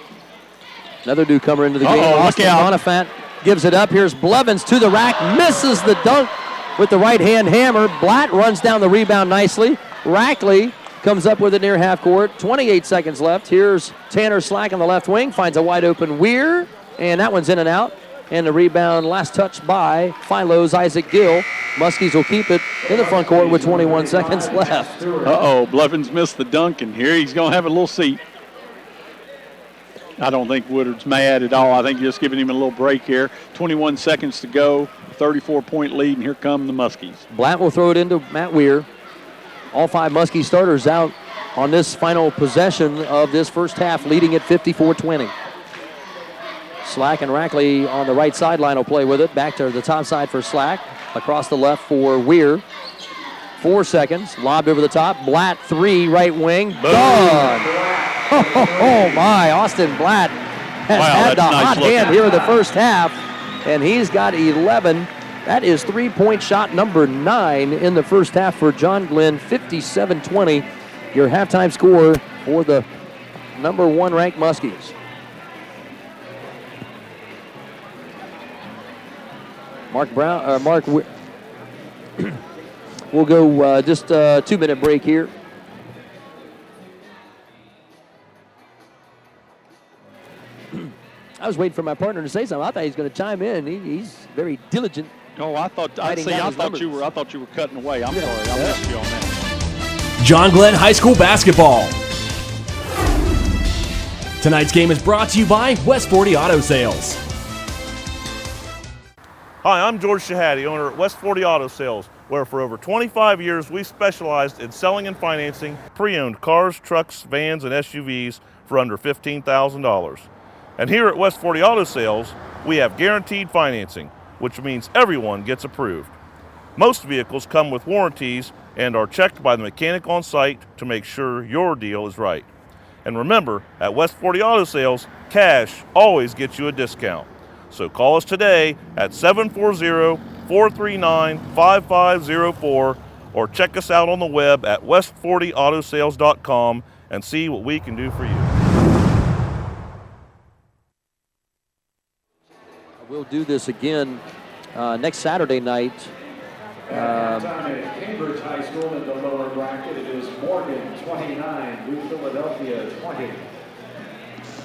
Another newcomer into the game. Austin Bonifant gives it up. Here's Blevins to the rack. Misses the dunk with the right-hand hammer. Blatt runs down the rebound nicely. Rackley comes up with it near half court. 28 seconds left. Here's Tanner Slack on the left wing. Finds a wide open Weir. And that one's in and out. And the rebound last touch by Philo's Isaac Gill. Muskies will keep it in the front court with 21 seconds left. Blevins missed the dunk, and here he's going to have a little seat. I don't think Woodard's mad at all. I think just giving him a little break here. 21 seconds to go, 34-point lead, and here come the Muskies. Blatt will throw it into Matt Weir. All 5 Muskie starters out on this final possession of this first half, leading at 54-20. Slack and Rackley on the right sideline will play with it. Back to the top side for Slack. Across the left for Weir. 4 seconds. Lobbed over the top. Blatt 3, right wing. Gone. Oh, my. Austin Blatt has had the hot hand here in the first half, and he's got 11. That is 3-point shot number 9 in the first half for John Glenn. 57-20, your halftime score for the number 1 ranked Muskies. Mark we'll go just a 2-minute break here. I was waiting for my partner to say something. I thought he was going to chime in. He's very diligent. Oh, I thought you were cutting away. I'm sorry. I missed you on that. John Glenn High School basketball. Tonight's game is brought to you by West 40 Auto Sales. Hi, I'm George Shahady, owner at West 40 Auto Sales, where for over 25 years we specialized in selling and financing pre-owned cars, trucks, vans, and SUVs for under $15,000. And here at West 40 Auto Sales, we have guaranteed financing, which means everyone gets approved. Most vehicles come with warranties and are checked by the mechanic on site to make sure your deal is right. And remember, at West 40 Auto Sales, cash always gets you a discount. So call us today at 740-439-5504 or check us out on the web at west40autosales.com and see what we can do for you. We'll do this again next Saturday night. Cambridge High School in the lower bracket. It is Morgan 29, New Philadelphia 20.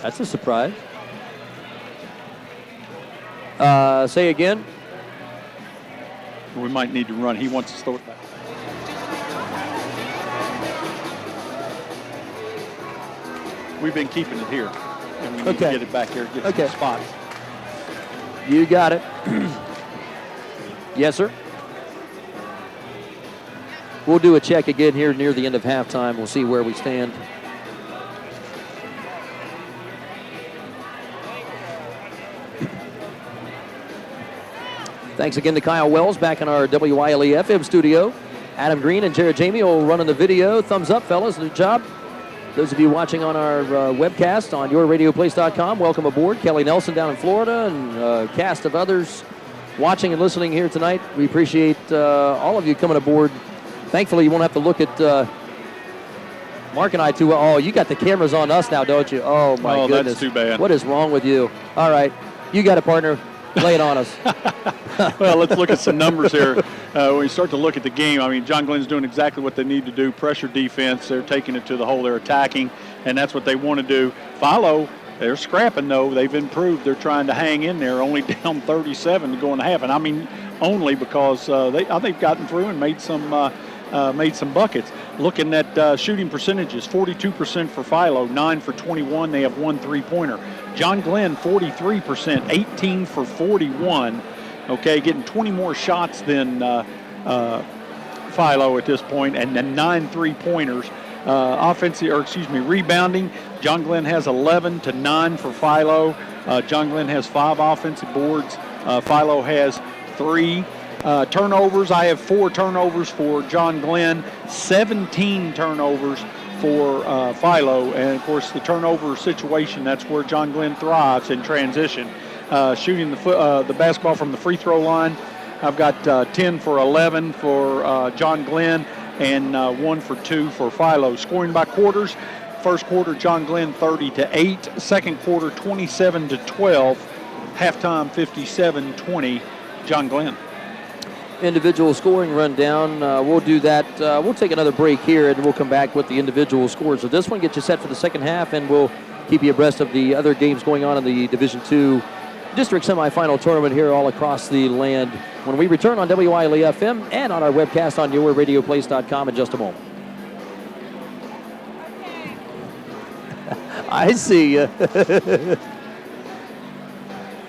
That's a surprise. Say again. We might need to run. He wants to throw it back. We've been keeping it here, and we need to get it back here, get some spots. You got it. Yes, sir. We'll do a check again here near the end of halftime. We'll see where we stand. Thanks again to Kyle Wells back in our WILE FM studio. Adam Green and Jared Jamie will run in the video. Thumbs up, fellas. Good job. Those of you watching on our webcast on yourradioplace.com, welcome aboard. Kelly Nelson down in Florida and a cast of others watching and listening here tonight. We appreciate all of you coming aboard. Thankfully, you won't have to look at Mark and I too. Oh, you got the cameras on us now, don't you? Oh, my goodness. That's too bad. What is wrong with you? All right. You got it, partner. Lay it on us. Well, let's look at some numbers here. When we start to look at the game, I mean, John Glenn's doing exactly what they need to do. Pressure defense. They're taking it to the hole. They're attacking, and that's what they want to do. Philo, they're scrapping, though. They've improved. They're trying to hang in there, only down 37 to go in the half. And, I mean, only because they've gotten through and made some buckets. Looking at shooting percentages, 42% for Philo, 9 for 21. They have 1 3-pointer. John Glenn, 43%, 18 for 41. Okay, getting 20 more shots than Philo at this point, and then 9 3-pointers. Rebounding. John Glenn has 11 to 9 for Philo. John Glenn has 5 offensive boards. Philo has 3. Turnovers, I have 4 turnovers for John Glenn, 17 turnovers for Philo. And, of course, the turnover situation, that's where John Glenn thrives in transition. Shooting the basketball from the free throw line, I've got 10 for 11 for John Glenn and 1 for 2 for Philo. Scoring by quarters, first quarter John Glenn 30-8, second quarter 27-12, halftime 57-20 John Glenn. Individual scoring rundown. We'll do that. We'll take another break here, and we'll come back with the individual scores. So this one gets you set for the second half, and we'll keep you abreast of the other games going on in the Division II District Semifinal Tournament here all across the land when we return on WILE FM and on our webcast on yourradioplace.com in just a moment. I see you.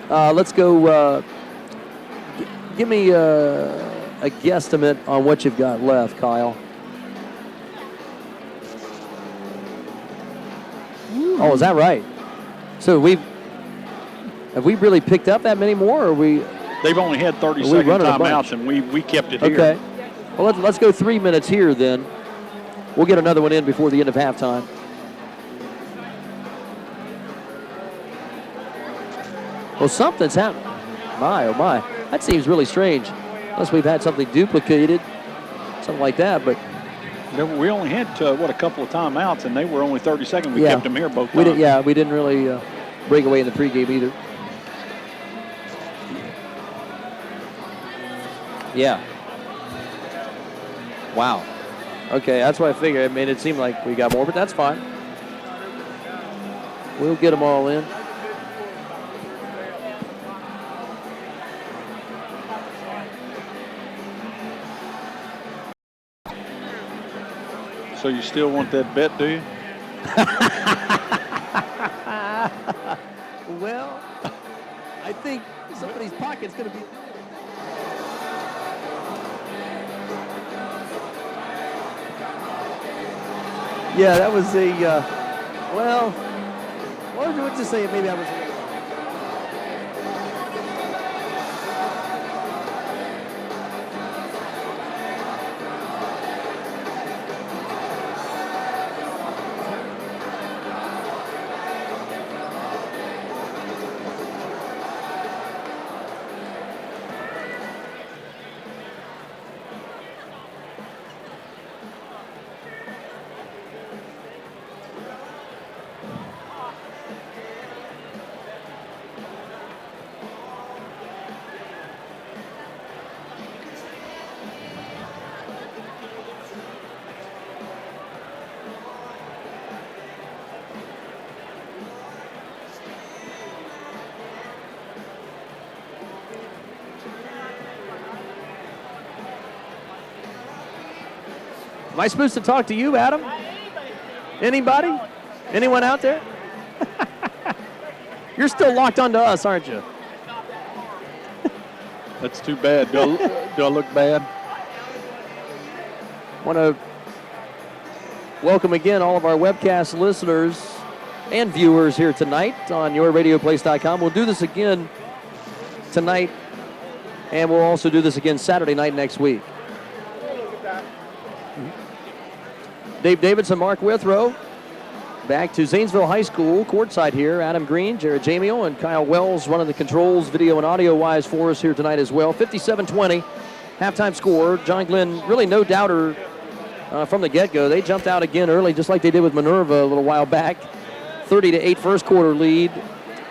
Let's go. Give me a guesstimate on what you've got left, Kyle. Oh, is that right? So have we really picked up that many more, or we? They've only had 30-second timeouts, and we kept it here. Okay. Well, let's go 3 minutes here then. We'll get another one in before the end of halftime. Well, something's happened. My, oh my. That seems really strange. Unless we've had something duplicated, something like that, but. We only had, a couple of timeouts, and they were only 30 seconds. We kept them here both times. We didn't really break away in the pregame either. Yeah. Wow. Okay, that's what I figured. I mean, it seemed like we got more, but that's fine. We'll get them all in. So you still want that bet, do you? Well, I think somebody's pocket's going to be... Yeah, that was a, well, what would you say? Maybe I was... Am I supposed to talk to you, Adam? Anybody? Anyone out there? You're still locked onto us, aren't you? That's too bad. Do I look bad? Want to welcome again all of our webcast listeners and viewers here tonight on yourradioplace.com. We'll do this again tonight, and we'll also do this again Saturday night next week. Dave Davidson, Mark Withrow, back to Zanesville High School, courtside here. Adam Green, Jared Jamio, and Kyle Wells running the controls, video and audio-wise for us here tonight as well. 57-20, halftime score. John Glenn, really no doubter from the get-go. They jumped out again early, just like they did with Minerva a little while back. 30-8 first quarter lead,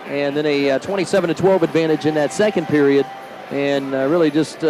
and then a 27-12 advantage in that second period. And really just...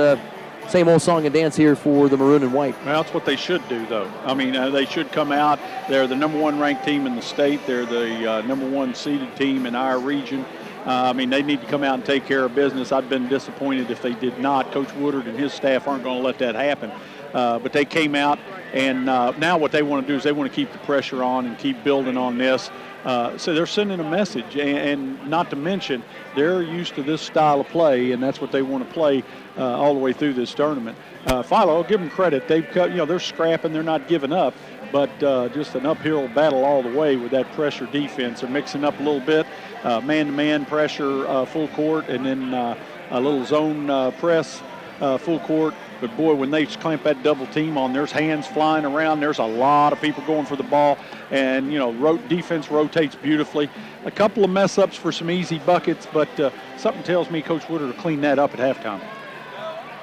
same old song and dance here for the maroon and white. Well, that's what they should do, though. I mean, they should come out. They're the number one ranked team in the state. They're the number one seeded team in our region. I mean, they need to come out and take care of business. I'd been disappointed if they did not. Coach Woodard and his staff aren't going to let that happen. But they came out, and now what they want to do is they want to keep the pressure on and keep building on this. So they're sending a message, and not to mention, they're used to this style of play, and that's what they want to play all the way through this tournament. Philo, I'll give them credit. They've cut, they're scrapping, they're not giving up, but just an uphill battle all the way with that pressure defense. They're mixing up a little bit, man-to-man pressure full court, and then a little zone press full court. But, boy, when they clamp that double team on, there's hands flying around. There's a lot of people going for the ball. And, you know, defense rotates beautifully. A couple of mess-ups for some easy buckets, but something tells me Coach Woodard will clean that up at halftime.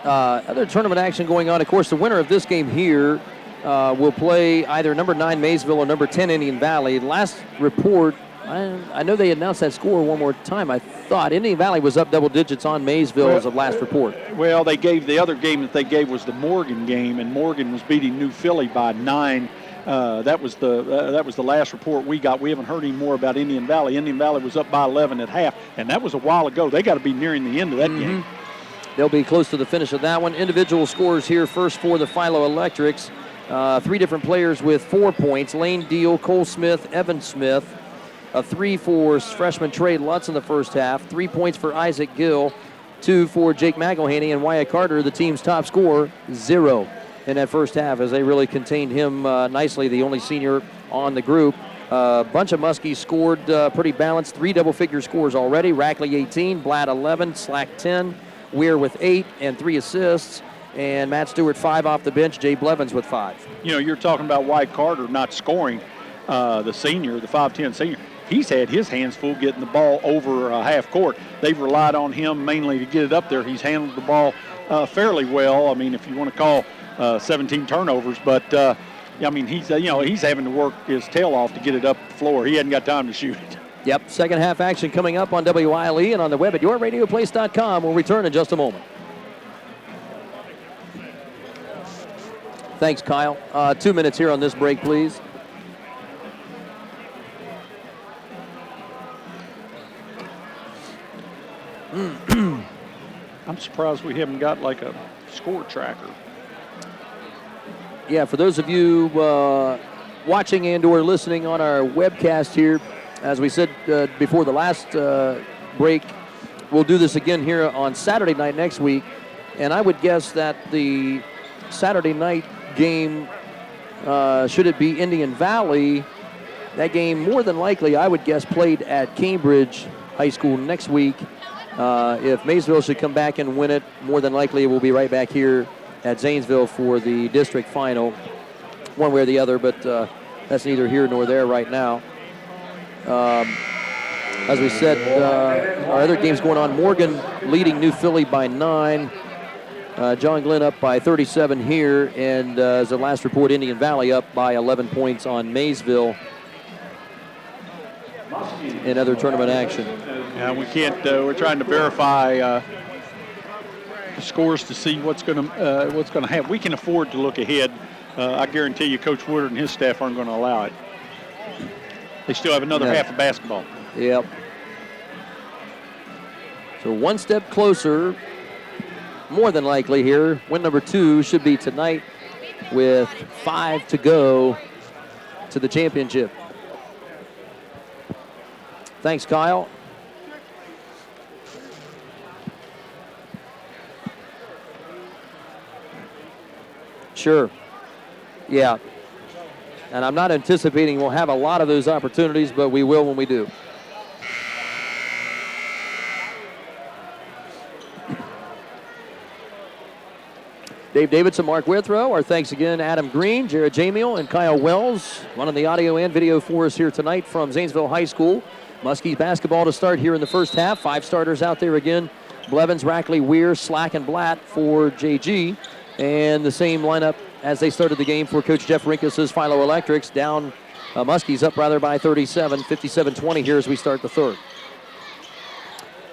Other tournament action going on. Of course, the winner of this game here will play either number 9 Maysville or number 10 Indian Valley. Last report, I know they announced that score one more time. I thought Indian Valley was up double digits on Maysville as of last report. Well, they gave the other game that they gave was the Morgan game, and Morgan was beating New Philly by 9. That was the last report we got. We haven't heard any more about Indian Valley. Indian Valley was up by 11 at half, and that was a while ago. They got to be nearing the end of that game. They'll be close to the finish of that one. Individual scores here first for the Philo Electrics. 3 different players with 4 points. Lane Deal, Cole Smith, Evan Smith. A 3 for freshman Trey Lutz in the first half. 3 points for Isaac Gill. 2 for Jake McElhaney. And Wyatt Carter, the team's top scorer, 0 in that first half as they really contained him nicely, the only senior on the group. A bunch of Muskies scored pretty balanced. 3 double-figure scores already. Rackley 18, Blatt 11, Slack 10. Weir with 8 and 3 assists, and Matt Stewart 5 off the bench. Jay Blevins with 5. You know, you're talking about Wyatt Carter not scoring. The senior, the 5'10 senior, he's had his hands full getting the ball over half court. They've relied on him mainly to get it up there. He's handled the ball fairly well. I mean, if you want to call 17 turnovers, but I mean, he's having to work his tail off to get it up the floor. He hadn't got time to shoot it. Yep, second half action coming up on WILE and on the web at yourradioplace.com. We'll return in just a moment. Thanks, Kyle. 2 minutes here on this break, please. I'm surprised we haven't got like a score tracker. Yeah, for those of you watching and or listening on our webcast here, as we said before the last break, we'll do this again here on Saturday night next week. And I would guess that the Saturday night game, should it be Indian Valley, that game more than likely, I would guess, played at Cambridge High School next week. If Maysville should come back and win it, more than likely it will be right back here at Zanesville for the district final, one way or the other, but that's neither here nor there right now. As we said, our other games going on. Morgan leading New Philly by 9. John Glenn up by 37 here, and as the last report, Indian Valley up by 11 points on Maysville in other tournament action. Yeah, we can't. We're trying to verify the scores to see what's going to happen. We can afford to look ahead. I guarantee you, Coach Woodard and his staff aren't going to allow it. They still have another half of basketball. Yep. So one step closer, more than likely here. Win number 2 should be tonight with 5 to go to the championship. Thanks, Kyle. Sure. Yeah. And I'm not anticipating we'll have a lot of those opportunities, but we will when we do. Dave Davidson, Mark Withrow. Our thanks again, Adam Green, Jared Jamiel, and Kyle Wells, running the audio and video for us here tonight from Zanesville High School. Muskies basketball to start here in the first half. 5 starters out there again. Blevins, Rackley, Weir, Slack, and Blatt for JG. And the same lineup as they started the game for Coach Jeff Rinkus' Philo Electrics. Down, Muskies up rather by 37, 57-20 here as we start the third.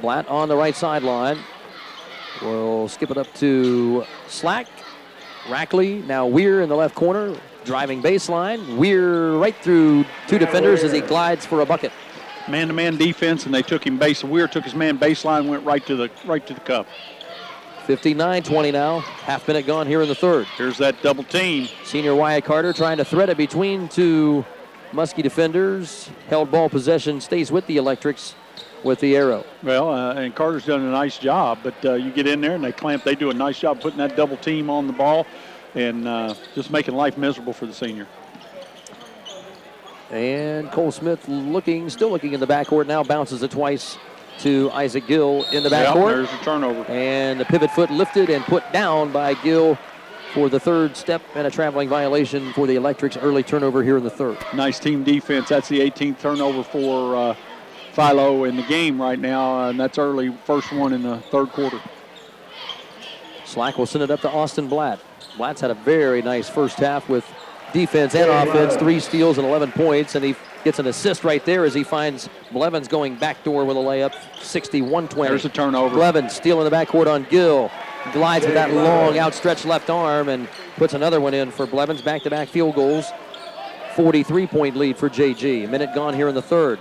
Blatt on the right sideline. We'll skip it up to Slack. Rackley, now Weir in the left corner, driving baseline. Weir right through 2 defenders as he glides for a bucket. Man-to-man defense, and they took him base. Weir took his man baseline, went right to the cup. 59-20 now. Half minute gone here in the third. Here's that double team. Senior Wyatt Carter trying to thread it between 2 Muskie defenders. Held ball possession, stays with the Electrics with the arrow. Well, and Carter's done a nice job, but you get in there and they clamp. They do a nice job putting that double team on the ball and just making life miserable for the senior. And Cole Smith still looking in the backcourt now, bounces it twice to Isaac Gill in the Yep, backcourt. there's a turnover. And the pivot foot lifted and put down by Gill for the third step and a traveling violation for the Electrics. Early turnover here in the third. Nice team defense. That's the 18th turnover for Philo in the game right now, and that's early, first one in the third quarter. Slack will send it up to Austin Blatt. Blatt's had a very nice first half with defense and offense, 3 steals and 11 points, and he gets an assist right there as he finds Blevins going backdoor with a layup, 61-20. There's a turnover. Blevins stealing the backcourt on Gill. Glides with that long outstretched left arm and puts another one in for Blevins. Back-to-back field goals. 43-point lead for JG. A minute gone here in the third.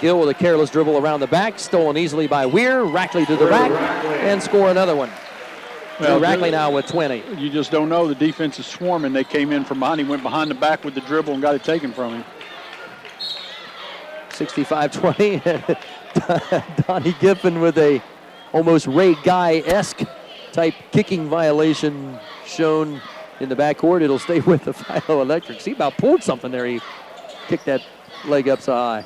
Gill with a careless dribble around the back, stolen easily by Weir. Rackley to the rack and score another one. Well, Rackley now with 20. You just don't know. The defense is swarming. They came in from behind. He went behind the back with the dribble and got it taken from him. 65-20. Donnie Giffen with a almost Ray Guy-esque type kicking violation shown in the backcourt. It'll stay with the Philo Electrics. He about pulled something there. He kicked that leg up so high.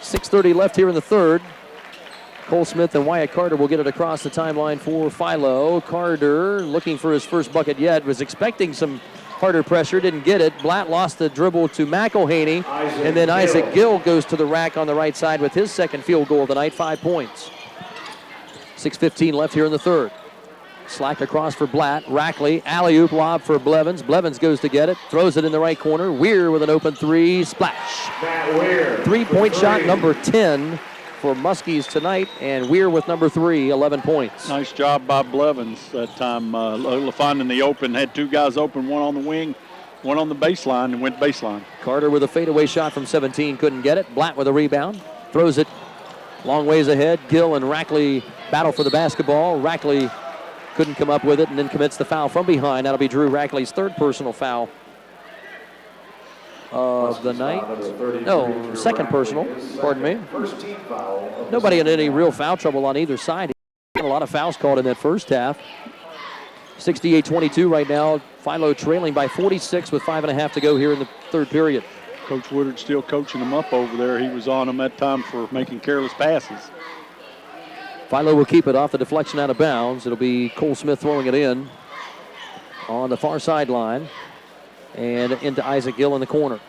6:30 left here in the third. Cole Smith and Wyatt Carter will get it across the timeline for Philo. Carter looking for his first bucket yet. Was expecting some harder pressure, didn't get it. Blatt lost the dribble to McElhaney, and then Isaac Gill goes to the rack on the right side with his second field goal of the night, 5 points. 6:15 left here in the third. Slack across for Blatt. Rackley, alley-oop lob for Blevins. Blevins goes to get it, throws it in the right corner. Weir with an open three, splash. 3-point shot, number 10 for Muskies tonight, and Weir with number 3, 11 points. Nice job by Blevins that time. LaFond in the open, had 2 guys open, one on the wing, one on the baseline, and went baseline. Carter with a fadeaway shot from 17, couldn't get it. Blatt with a rebound, throws it long ways ahead. Gill and Rackley battle for the basketball. Rackley couldn't come up with it and then commits the foul from behind. That'll be Drew Rackley's third personal foul of the night. No, second personal, pardon me. Nobody in any real foul trouble on either side. A lot of fouls called in that first half. 68-22 right now. Philo trailing by 46 with 5.5 to go here in the third period. Coach Woodard still coaching them up over there. He was on them that time for making careless passes. Philo will keep it off the deflection out of bounds. It'll be Cole Smith throwing it in on the far sideline and into Isaac Gill in the corner.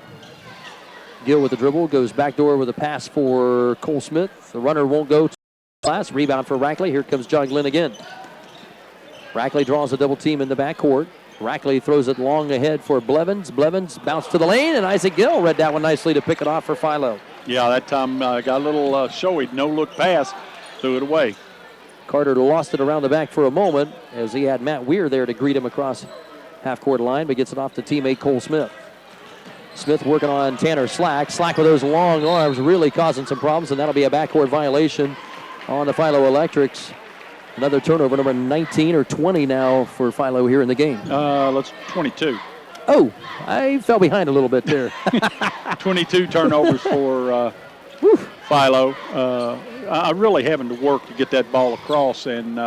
Gill with the dribble, goes backdoor with a pass for Cole Smith. The runner won't go to pass. Rebound for Rackley. Here comes John Glenn again. Rackley draws a double team in the backcourt. Rackley throws it long ahead for Blevins. Blevins bounced to the lane, and Isaac Gill read that one nicely to pick it off for Philo. Yeah, that time got a little showy, no-look pass, threw it away. Carter lost it around the back for a moment as he had Matt Weir there to greet him across half-court line, but gets it off to teammate Cole Smith. Smith working on Tanner Slack. Slack with those long arms really causing some problems, and that'll be a backcourt violation on the Philo Electrics. Another turnover, number 19 or 20 now for Philo here in the game. Let's 22. Oh, I fell behind a little bit there. 22 turnovers for Philo. I'm really having to work to get that ball across, and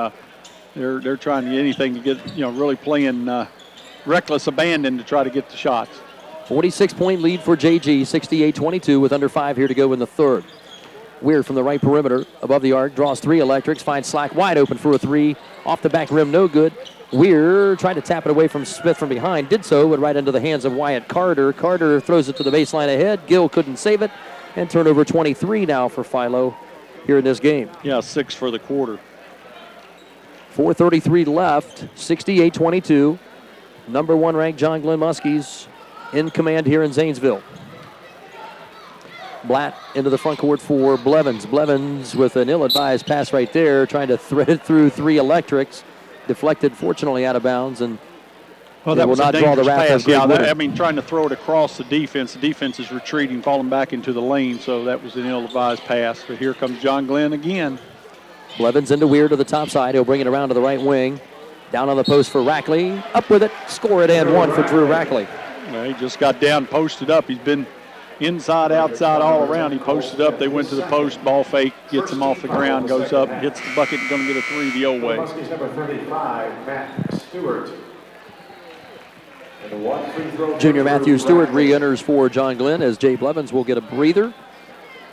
they're trying to get anything to get, really playing reckless abandon to try to get the shots. 46-point lead for JG, 68-22 with under 5 here to go in the third. Weir from the right perimeter, above the arc, draws 3 Electrics, finds Slack wide open for a 3. Off the back rim, no good. Weir tried to tap it away from Smith from behind, did so, but right into the hands of Wyatt Carter. Carter throws it to the baseline ahead. Gill couldn't save it, and turnover 23 now for Philo here in this game. Yeah, 6 for the quarter. 4:33 left, 68-22. Number 1 ranked John Glenn Muskies in command here in Zanesville. Blatt into the front court for Blevins. Blevins with an ill-advised pass right there, trying to thread it through 3 Electrics. Deflected, fortunately, out of bounds, and that will not draw the wrath of Greg Woodard. Trying to throw it across the defense. The defense is retreating, falling back into the lane, so that was an ill-advised pass. But here comes John Glenn again. Blevins into Weir to the top side. He'll bring it around to the right wing. Down on the post for Rackley. Up with it. Score it and 1 for Drew Rackley. Well, he just got down, posted up. He's been inside, outside, all around. He posted up. They went to the post. Ball fake. Gets him off the ground. Goes up. Hits the bucket. Going to get a 3 the old way. Number 35, Matt Stewart. Junior Matthew Stewart re-enters for John Glenn as Jay Blevins will get a breather.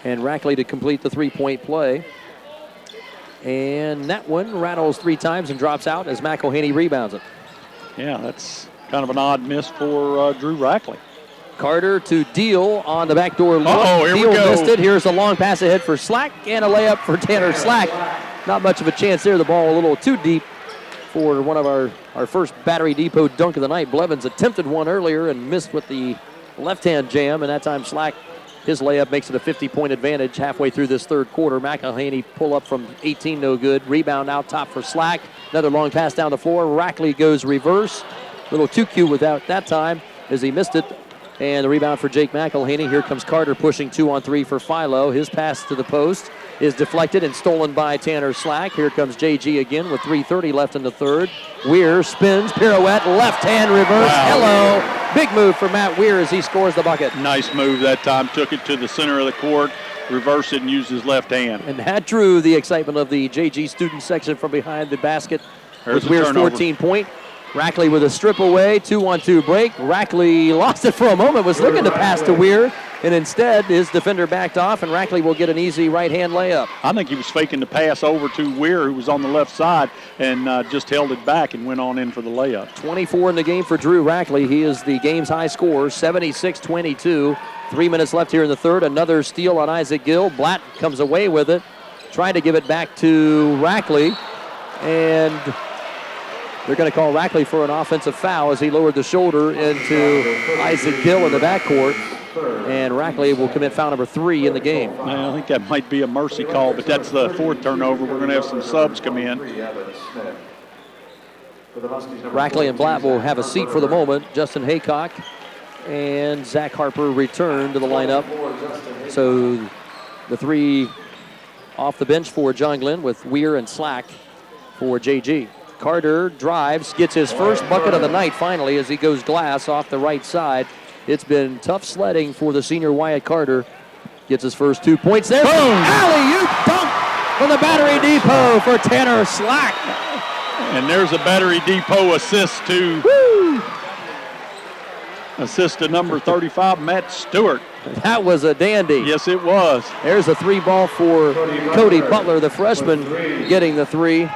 And Rackley to complete the three-point play. And that one rattles 3 times and drops out as McElhaney rebounds it. Yeah, that's kind of an odd miss for Drew Rackley. Carter to Deal on the backdoor look. Here Deal we go. missed it. Here's a long pass ahead for Slack and a layup for Tanner Slack. Not much of a chance there. The ball a little too deep for one of our first Battery Depot dunk of the night. Blevins attempted one earlier and missed with the left-hand jam, and that time Slack, his layup makes it a 50-point advantage halfway through this third quarter. McElhaney pull up from 18, no good. Rebound out top for Slack. Another long pass down the floor. Rackley goes reverse. Little too cute without that time as he missed it. And the rebound for Jake McElhaney. Here comes Carter pushing 2-on-3 for Philo. His pass to the post is deflected and stolen by Tanner Slack. Here comes JG again with 3:30 left in the third. Weir spins, pirouette, left hand reverse. Wow. Hello. Big move for Matt Weir as he scores the bucket. Nice move that time. Took it to the center of the court, reversed it, and used his left hand. And that drew the excitement of the JG student section from behind the basket. There's with Weir's turnover. 14-point. Rackley with a strip away, 2-on-2 break. Rackley lost it for a moment, was looking to pass to Weir, and instead his defender backed off, and Rackley will get an easy right-hand layup. I think he was faking the pass over to Weir, who was on the left side, and just held it back and went on in for the layup. 24 in the game for Drew Rackley. He is the game's high scorer, 76-22. 3 minutes left here in the third. Another steal on Isaac Gill. Blatt comes away with it, trying to give it back to Rackley, and they're going to call Rackley for an offensive foul as he lowered the shoulder into Isaac Gill in the backcourt. And Rackley will commit foul number 3 in the game. I think that might be a mercy call, but that's the 4th turnover. We're going to have some subs come in. Rackley and Blatt will have a seat for the moment. Justin Haycock and Zach Harper return to the lineup. So the 3 off the bench for John Glenn with Weir and Slack for JG. Carter drives, gets his first bucket of the night finally as he goes glass off the right side. It's been tough sledding for the senior Wyatt Carter. Gets his first 2 points there. Boom! Alley-oop dunk from the Battery Depot for Tanner Slack. And there's a Battery Depot assist to number 35, Matt Stewart. That was a dandy. Yes, it was. There's a 3-ball for Cody Butler, the freshman, getting the 3.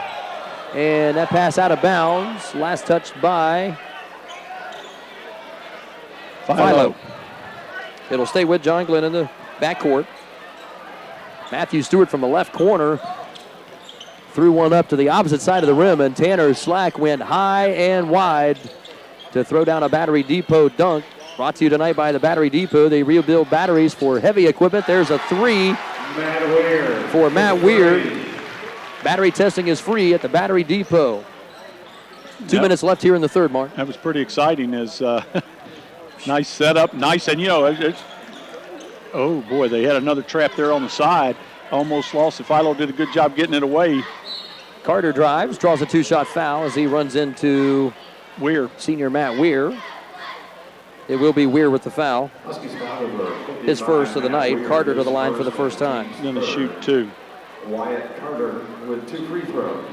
And that pass out of bounds. Last touched by Philo. It'll stay with John Glenn in the backcourt. Matthew Stewart from the left corner threw one up to the opposite side of the rim, and Tanner Slack went high and wide to throw down a Battery Depot dunk. Brought to you tonight by the Battery Depot. They rebuild batteries for heavy equipment. There's a 3 for Matt Weir. Battery testing is free at the Battery Depot. 2 minutes left here in the third, Mark. That was pretty exciting. As nice setup, nice, and oh boy, they had another trap there on the side. Almost lost it. Philo did a good job getting it away. Carter drives, draws a 2-shot foul as he runs into Weir. Senior Matt Weir. It will be Weir with the foul. His first of the night. Carter to the line for the first time. He's going to shoot 2. Wyatt Carter with 2 free throws.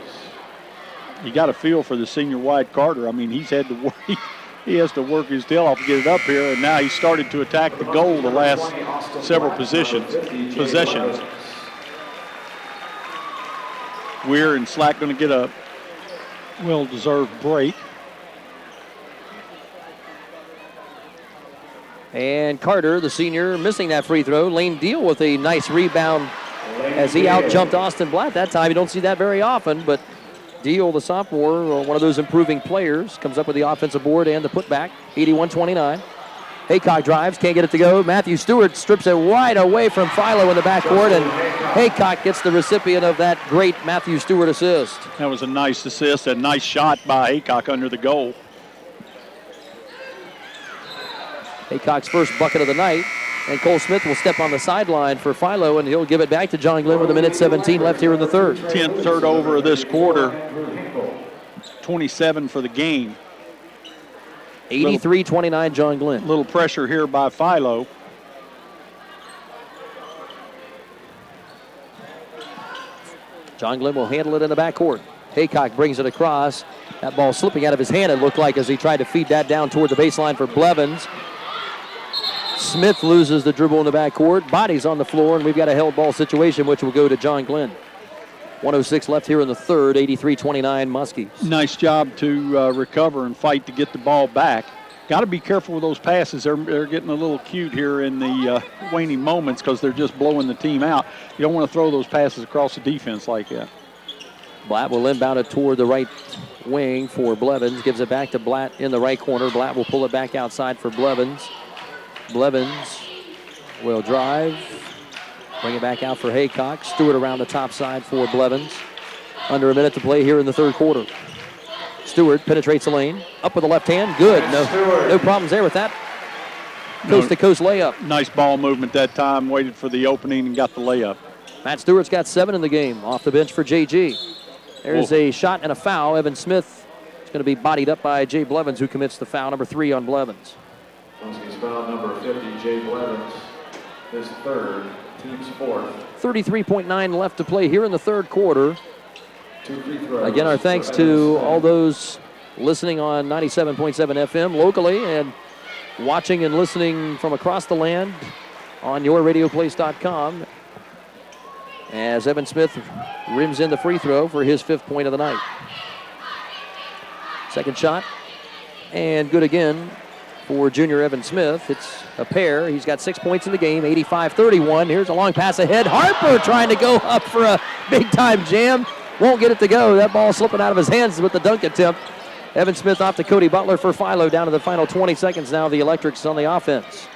You got a feel for the senior Wyatt Carter. I mean, he's had to work. He has to work his tail off to get it up here, and now he started to attack the goal the last several possessions. Weir and Slack going to get a well-deserved break. And Carter, the senior, missing that free throw. Lane Deal with a nice rebound as he out-jumped Austin Blatt that time. You don't see that very often, but Deal, the sophomore, one of those improving players, comes up with the offensive board and the putback, 81-29. Haycock drives, can't get it to go. Matthew Stewart strips it wide away from Philo in the backcourt, and Haycock gets the recipient of that great Matthew Stewart assist. That was a nice assist, a nice shot by Haycock under the goal. Haycock's first bucket of the night, and Cole Smith will step on the sideline for Philo, and he'll give it back to John Glenn with 1:17 left here in the third. 10th third over of this quarter, 27 for the game. 83-29 John Glenn. Little pressure here by Philo. John Glenn will handle it in the backcourt. Haycock brings it across. That ball slipping out of his hand, it looked like, as he tried to feed that down toward the baseline for Blevins. Smith loses the dribble in the backcourt. Body's on the floor, and we've got a held ball situation, which will go to John Glenn. 1:06 left here in the third, 83-29 Muskies. Nice job to recover and fight to get the ball back. Got to be careful with those passes. They're getting a little cute here in the waning moments because they're just blowing the team out. You don't want to throw those passes across the defense like that. Blatt will inbound it toward the right wing for Blevins. Gives it back to Blatt in the right corner. Blatt will pull it back outside for Blevins. Blevins will drive. Bring it back out for Haycock. Stewart around the top side for Blevins. Under a minute to play here in the third quarter. Stewart penetrates the lane. Up with the left hand. Good. No problems there with that. Coast-to-coast layup. Nice ball movement that time. Waited for the opening and got the layup. Matt Stewart's got 7 in the game. Off the bench for JG. There's a shot and a foul. Evan Smith is going to be bodied up by Jay Blevins, who commits the foul, number 3 on Blevins. Muskies foul number 50, Jay Blevins, his third, team's fourth. 33.9 left to play here in the third quarter. 2 free throws. Again, our thanks to all those listening on 97.7 FM locally and watching and listening from across the land on yourradioplace.com. As Evan Smith rims in the free throw for his 5th point of the night. Second shot, and good again for junior Evan Smith. It's a pair. He's got 6 points in the game, 85-31. Here's a long pass ahead. Harper trying to go up for a big-time jam. Won't get it to go. That ball slipping out of his hands with the dunk attempt. Evan Smith off to Cody Butler for Philo. Down to the final 20 seconds now. The Electrics on the offense.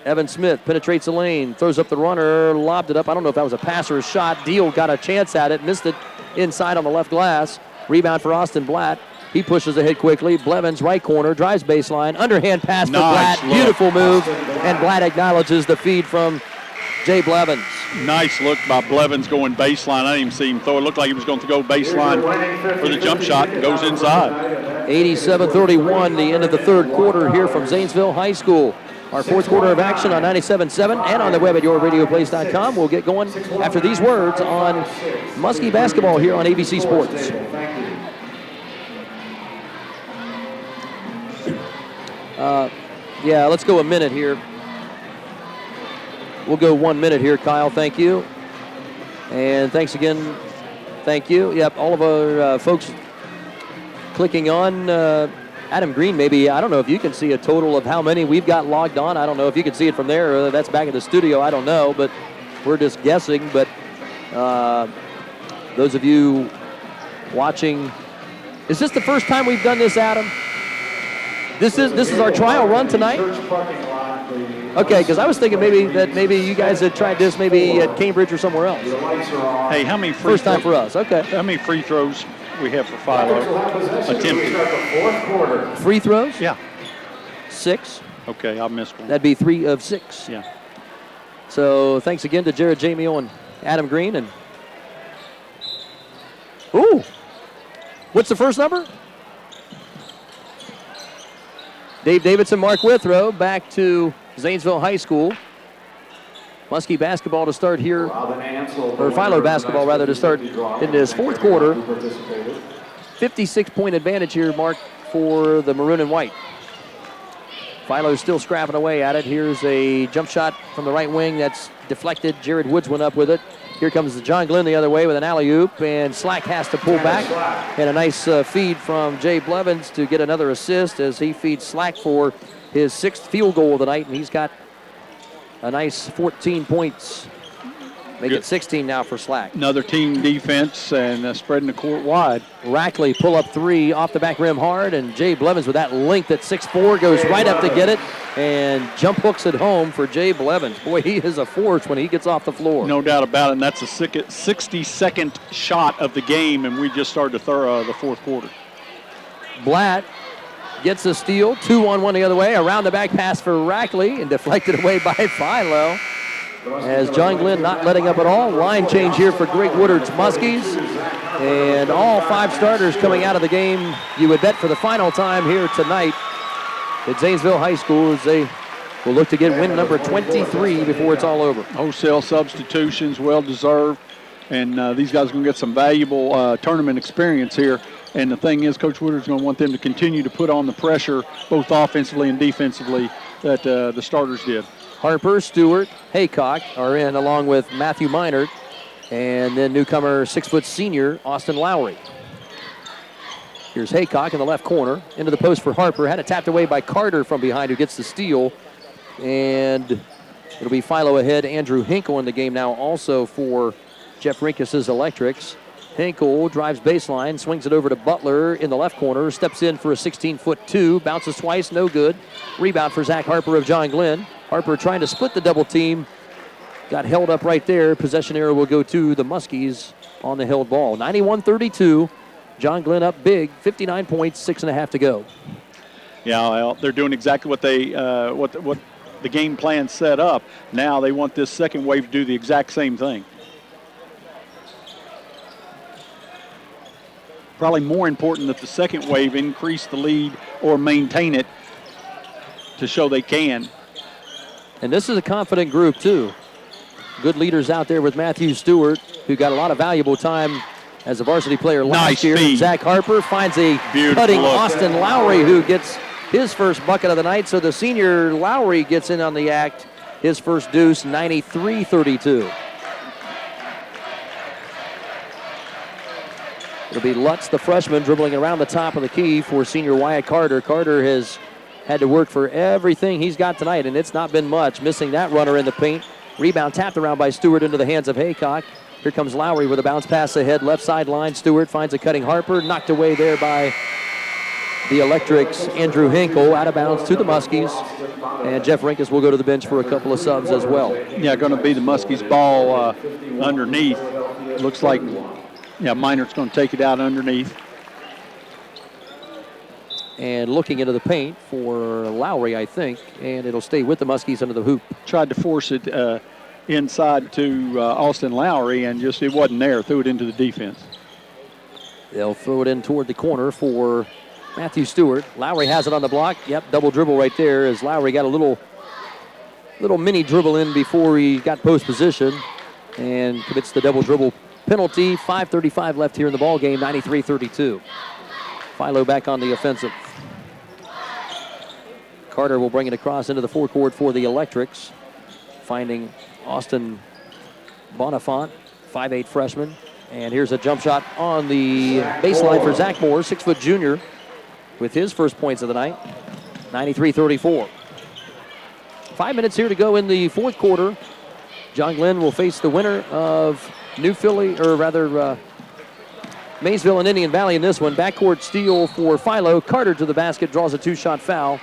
Evan Smith penetrates the lane, throws up the runner, lobbed it up. I don't know if that was a pass or a shot. Deal got a chance at it, missed it inside on the left glass. Rebound for Austin Blatt. He pushes ahead quickly. Blevins, right corner, drives baseline. Underhand pass for Blatt. Beautiful move. And Blatt acknowledges the feed from Jay Blevins. Nice look by Blevins going baseline. I didn't even see him throw. It looked like he was going to go baseline for the jump shot and goes inside. 87-31, the end of the third quarter here from Zanesville High School. Our fourth quarter of action on 97.7 and on the web at yourradioplace.com. We'll get going after these words on Muskie basketball here on ABC Sports. Yeah, let's go a minute here. We'll go 1 minute here, Kyle. Thank you. And thanks again. Thank you. Yep, all of our folks clicking on. Adam Green, maybe, I don't know if you can see a total of how many we've got logged on. I don't know if you can see it from there. That's back at the studio. I don't know, but we're just guessing. But those of you watching, is this the first time we've done this, Adam? This is our trial run tonight? Okay, because I was thinking maybe you guys had tried this maybe at Cambridge or somewhere else. Hey, how many free First time for us, okay. How many free throws we have for Philo attempted? Free throws? Yeah. 6. Okay, I missed one. That'd be 3 of 6. Yeah. So thanks again to Jared Jamio and Adam Green. And ooh, what's the first number? Dave Davidson, Mark Withrow, back to Zanesville High School. Muskie basketball to start here, or Philo basketball rather, to start in this fourth quarter. 56-point advantage here, Mark, for the maroon and white. Philo's still scrapping away at it. Here's a jump shot from the right wing that's deflected. Jared Woods went up with it. Here comes John Glenn the other way with an alley-oop, and Slack has to pull back. And a nice feed from Jay Blevins to get another assist as he feeds Slack for his 6th field goal of the night, and he's got a nice 14 points. Make it 16 now for Slack. Another team defense and spreading the court wide. Rackley pull up 3 off the back rim hard, and Jay Blevins with that length at 6'4" goes right up to get it and jump hooks it home for Jay Blevins. Boy, he is a force when he gets off the floor. No doubt about it, and that's a 62nd shot of the game, and we just started the fourth quarter. Blatt gets a steal, 2-on-1 the other way, around the back pass for Rackley and deflected away by Philo. As John Glenn not letting up at all. Line change here for Greg Woodard's Muskies. And all 5 starters coming out of the game, you would bet, for the final time here tonight at Zanesville High School, as they will look to get win number 23 before it's all over. Wholesale substitutions, well-deserved. And these guys are going to get some valuable tournament experience here. And the thing is, Coach Woodard's going to want them to continue to put on the pressure, both offensively and defensively, that the starters did. Harper, Stewart, Haycock are in along with Matthew Minert, and then newcomer 6-foot senior Austin Lowry. Here's Haycock in the left corner, into the post for Harper. Had it tapped away by Carter from behind, who gets the steal. And it'll be Philo ahead. Andrew Hinkle in the game now also for Jeff Rinkus' Electrics. Hinkle drives baseline, swings it over to Butler in the left corner, steps in for a 16-foot two, bounces twice, no good. Rebound for Zach Harper of John Glenn. Harper trying to split the double team. Got held up right there. Possession error will go to the Muskies on the held ball. 91-32. John Glenn up big. 59 points, 6.5 to go. Yeah, well, they're doing exactly what they what the game plan set up. Now they want this second wave to do the exact same thing. Probably more important that the second wave increase the lead or maintain it to show they can. And this is a confident group, too. Good leaders out there with Matthew Stewart, who got a lot of valuable time as a varsity player last year. Feed. Zach Harper finds a Beautiful cutting look. Austin Lowry, who gets his first bucket of the night. So the senior Lowry gets in on the act. His first deuce, 93-32. It'll be Lutz, the freshman, dribbling around the top of the key for senior Wyatt Carter. Carter has had to work for everything he's got tonight, and it's not been much. Missing that runner in the paint. Rebound tapped around by Stewart into the hands of Haycock. Here comes Lowry with a bounce pass ahead, left sideline. Stewart finds a cutting Harper, knocked away there by the Electrics. Andrew Hinkle out of bounds to the Muskies. And Jeff Rinkus will go to the bench for a couple of subs as well. Yeah, going to be the Muskies ball underneath. Looks like, yeah, Minert's going to take it out underneath. And looking into the paint for Lowry, I think, and it'll stay with the Muskies under the hoop. Tried to force it inside to Austin Lowry, and just it wasn't there. Threw it into the defense. They'll throw it in toward the corner for Matthew Stewart. Lowry has it on the block. Yep, double dribble right there as Lowry got a little mini dribble in before he got post position and commits the double dribble penalty. 5:35 left here in the ball game, 93-32. Philo back on the offensive. Carter will bring it across into the forecourt for the Electrics, finding Austin Bonifant, 5'8" freshman. And here's a jump shot on the baseline for Zach Moore, 6-foot junior, with his first points of the night, 93-34. 5 minutes here to go in the fourth quarter. John Glenn will face the winner of Maysville and Indian Valley in this one. Backcourt steal for Philo. Carter to the basket, draws a two-shot foul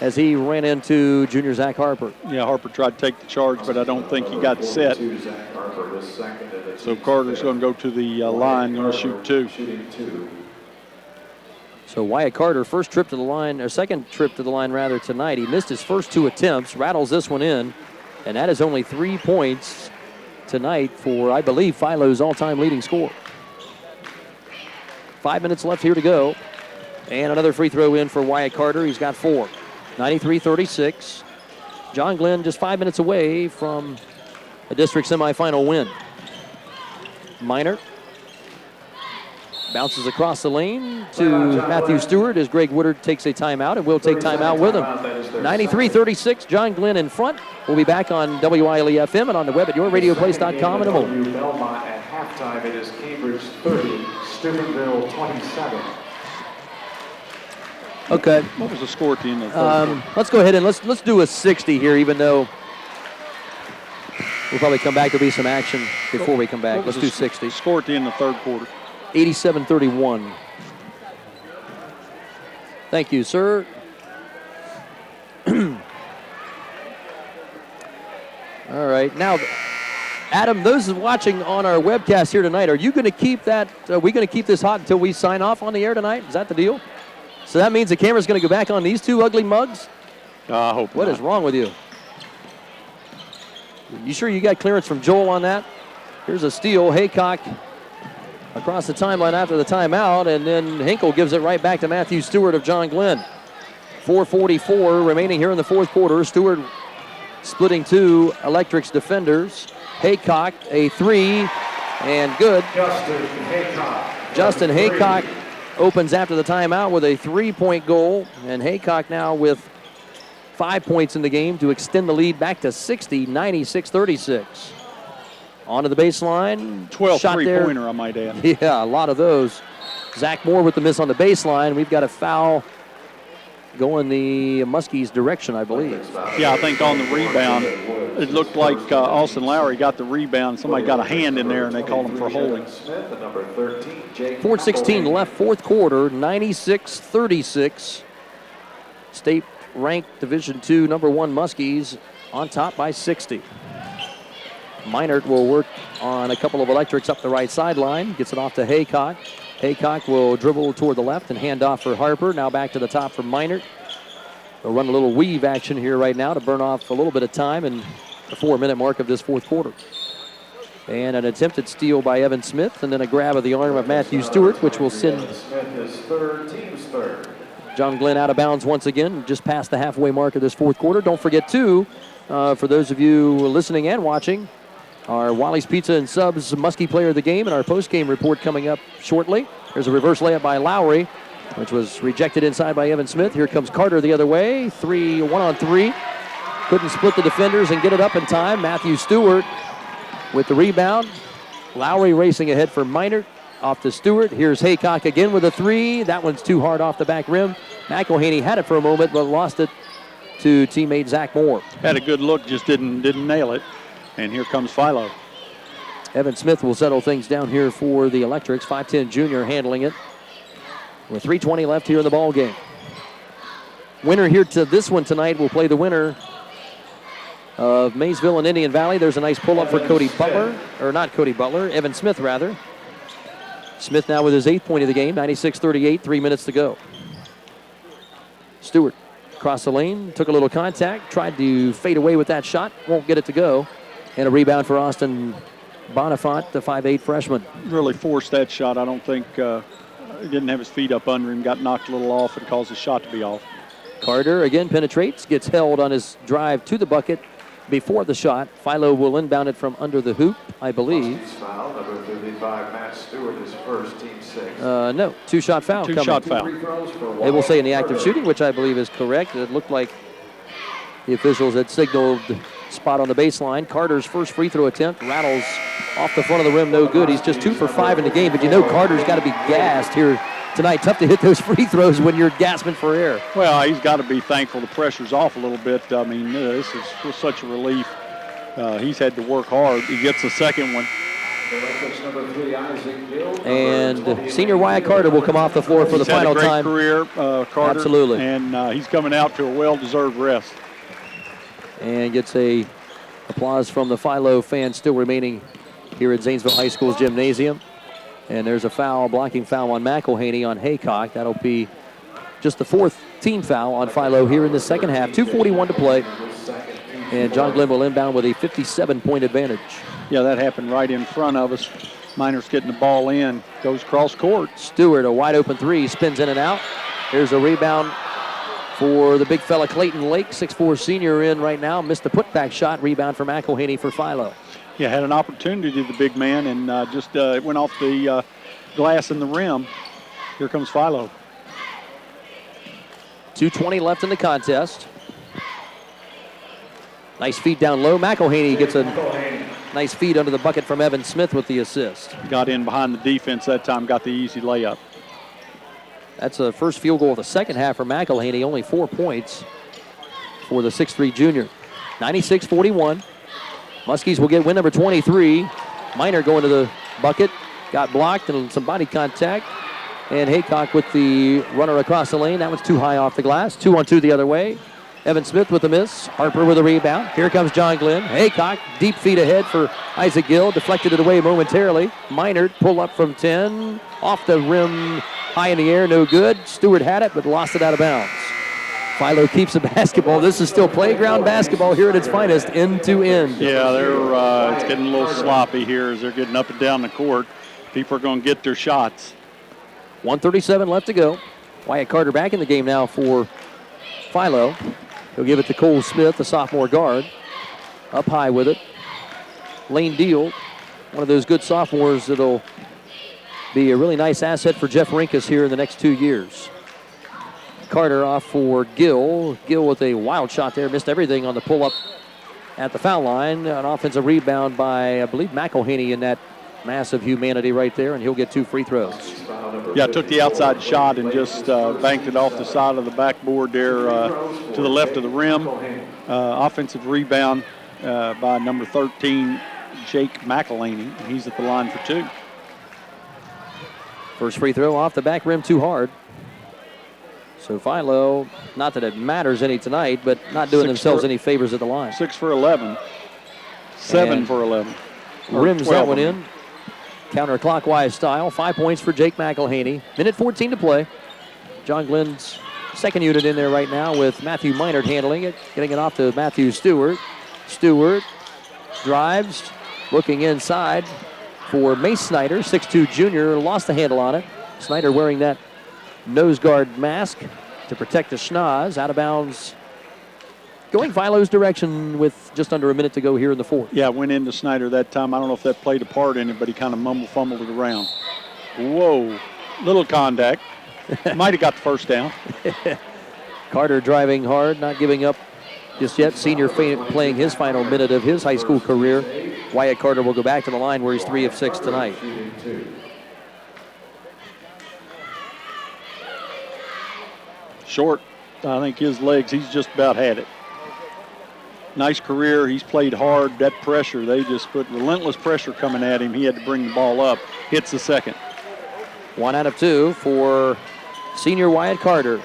as he ran into junior Zach Harper. Yeah, Harper tried to take the charge, but I don't think he got set. So Carter's going to go to the line, going to shoot two. So Wyatt Carter, second trip to the line rather tonight. He missed his first two attempts, rattles this one in, and that is only 3 points tonight for, I believe, Philo's all-time leading scorer. 5 minutes left here to go. And another free throw in for Wyatt Carter. He's got 4. 93-36. John Glenn just 5 minutes away from a district semifinal win. Minert bounces across the lane to Matthew Stewart as Greg Woodard takes a timeout, and we'll take timeout with him. 93-36, John Glenn in front. We'll be back on WILE FM and on the web at yourradioplace.com in a moment. Belmont at halftime, it is Cambridge 30, Steubenville 27. Okay. What was the score at the end of the third quarter? Let's go ahead and let's do a 60 here, even though we'll probably come back. There'll be some action before we come back. Let's do 60. Score at the end of the third quarter. 87-31. Thank you, sir. All right. Now, Adam, those watching on our webcast here tonight, are you going to keep that? Are we going to keep this hot until we sign off on the air tonight? Is that the deal? So that means the camera's going to go back on these two ugly mugs? I hope What not. is wrong with you? You sure you got clearance from Joel on that? Here's a steal. Haycock across the timeline after the timeout, and then Hinkle gives it right back to Matthew Stewart of John Glenn. 4:44 remaining here in the fourth quarter. Stewart splitting two Electrics defenders. Haycock, a three, and good. Justin Haycock opens after the timeout with a 3-point goal, and Haycock now with 5 points in the game to extend the lead back to 60, 96-36. Onto the baseline. 12 shot three-pointer, I might add. Yeah, a lot of those. Zach Moore with the miss on the baseline. We've got a foul going the Muskies' direction, I believe. Yeah, I think on the rebound, it looked like Austin Lowry got the rebound. Somebody got a hand in there, and they called him for holding. 4:16 left, fourth quarter, 96-36. State-ranked Division II number 1 Muskies on top by 60. Meinert will work on a couple of electrics up the right sideline. Gets it off to Haycock. Haycock will dribble toward the left and hand off for Harper. Now back to the top for Meinert. They'll run a little weave action here right now to burn off a little bit of time in the 4-minute mark of this fourth quarter. And an attempted steal by Evan Smith, and then a grab of the arm of Matthew Stewart, which will send John Glenn out of bounds once again, just past the halfway mark of this fourth quarter. Don't forget, too, for those of you listening and watching, our Wally's Pizza and Subs Muskie Player of the Game and our post-game report coming up shortly. There's a reverse layup by Lowry, which was rejected inside by Evan Smith. Here comes Carter the other way. 1-on-3. Couldn't split the defenders and get it up in time. Matthew Stewart with the rebound. Lowry racing ahead for Meinert. Off to Stewart. Here's Haycock again with a 3. That one's too hard off the back rim. McElhaney had it for a moment, but lost it to teammate Zach Moore. Had a good look, just didn't nail it. And here comes Philo. Evan Smith will settle things down here for the Electrics. 5'10 junior handling it. With 3:20 left here in the ball game. Winner here to this one tonight will play the winner of Maysville and Indian Valley. There's a nice pull-up for Cody Butler. Or not Cody Butler, Evan Smith rather. Smith now with his 8th point of the game. 96-38, 3 minutes to go. Stewart across the lane, took a little contact, tried to fade away with that shot. Won't get it to go. And a rebound for Austin Bonifant, the 5'8 freshman. Really forced that shot. I don't think he didn't have his feet up under him, got knocked a little off and caused the shot to be off. Carter again penetrates, gets held on his drive to the bucket before the shot. Philo will inbound it from under the hoop, I believe. Foul, number 35, Matt Stewart, his first, team 6. No, two-shot foul coming. Two-shot foul. They will say in the act of shooting, which I believe is correct. It looked like the officials had signaled spot on the baseline. Carter's first free throw attempt rattles off the front of the rim, no good. He's just 2 for 5 in the game, but you know Carter's got to be gassed here tonight. Tough to hit those free throws when you're gasping for air. Well, he's got to be thankful the pressure's off a little bit. I mean, this was such a relief. He's had to work hard. He gets the second one. And senior Wyatt Carter will come off the floor for the final time. He's had a great career, Carter. Absolutely. And he's coming out to a well-deserved rest. And gets a applause from the Philo fans still remaining here at Zanesville High School's gymnasium. And there's a foul, blocking foul on McElhaney on Haycock. That'll be just the 4th team foul on Philo here in the second half. 2:41 to play. And John Glenn will inbound with a 57-point advantage. Yeah, that happened right in front of us. Miner's getting the ball in, goes cross court. Stewart, a wide open 3, spins in and out. Here's a rebound for the big fella Clayton Lake, 6'4 senior in right now. Missed the putback shot. Rebound for McElhaney for Philo. Yeah, had an opportunity, the big man, and just went off the glass in the rim. Here comes Philo. 2:20 left in the contest. Nice feed down low. McElhaney gets a nice feed under the bucket from Evan Smith with the assist. Got in behind the defense that time, got the easy layup. That's the first field goal of the second half for McElhaney. Only 4 points for the 6'3 junior. 96-41. Muskies will get win number 23. Miner going to the bucket. Got blocked and some body contact. And Haycock with the runner across the lane. That one's too high off the glass. 2-on-2 the other way. Evan Smith with the miss. Harper with a rebound. Here comes John Glenn. Haycock, deep feet ahead for Isaac Gill. Deflected it away momentarily. Minard pull up from 10. Off the rim, high in the air, no good. Stewart had it, but lost it out of bounds. Philo keeps the basketball. This is still playground basketball here at its finest, end to end. Yeah, it's getting a little sloppy here as they're getting up and down the court. People are going to get their shots. 1:37 left to go. Wyatt Carter back in the game now for Philo. He'll give it to Cole Smith, the sophomore guard. Up high with it. Lane Deal, one of those good sophomores that'll be a really nice asset for Jeff Rinkus here in the next 2 years. Carter off for Gill. Gill with a wild shot there. Missed everything on the pull-up at the foul line. An offensive rebound by, I believe, McElhaney in that mass of humanity right there, and he'll get 2 free throws. Yeah, took the outside shot and just banked it off the side of the backboard there to the left of the rim. Offensive rebound by number 13, Jake McElhaney. He's at the line for 2. First free throw off the back rim, too hard. So Philo, not that it matters any tonight, but not doing themselves any favors at the line. 6 for 11. 7 for 11. Rims that one in. Counterclockwise style. 5 points for Jake McElhaney. Minute 14 to play. John Glenn's second unit in there right now with Matthew Meinert handling it. Getting it off to Matthew Stewart. Stewart drives, looking inside for Mace Snyder, 6'2 junior. Lost the handle on it. Snyder wearing that nose guard mask to protect the schnoz. Out of bounds. Going Philo's direction with just under a minute to go here in the fourth. Yeah, went into Snyder that time. I don't know if that played a part in it, but he kind of fumbled it around. Whoa, little contact. Might have got the first down. Carter driving hard, not giving up just yet. Senior playing his final minute of his high school career. Wyatt Carter will go back to the line where he's 3 of 6 tonight. Short, I think his legs, he's just about had it. Nice career. He's played hard. That pressure, they just put relentless pressure coming at him. He had to bring the ball up. Hits the second. 1 out of 2 for senior Wyatt Carter.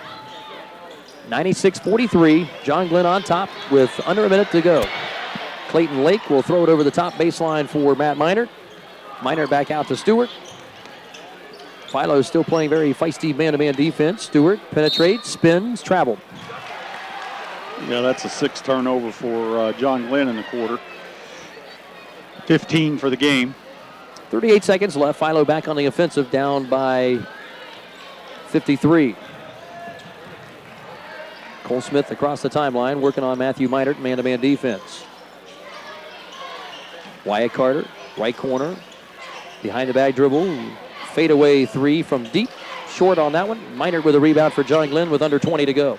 96-43. John Glenn on top with under a minute to go. Clayton Lake will throw it over the top baseline for Matt Meinert. Meinert back out to Stewart. Philo is still playing very feisty man-to-man defense. Stewart penetrates, spins, traveled. Yeah, that's a 6th turnover for John Glenn in the quarter. 15 for the game. 38 seconds left. Philo back on the offensive, down by 53. Cole Smith across the timeline, working on Matthew Meinert, man-to-man defense. Wyatt Carter, right corner, behind the back dribble, fadeaway 3 from deep, short on that one. Meinert with a rebound for John Glenn with under 20 to go.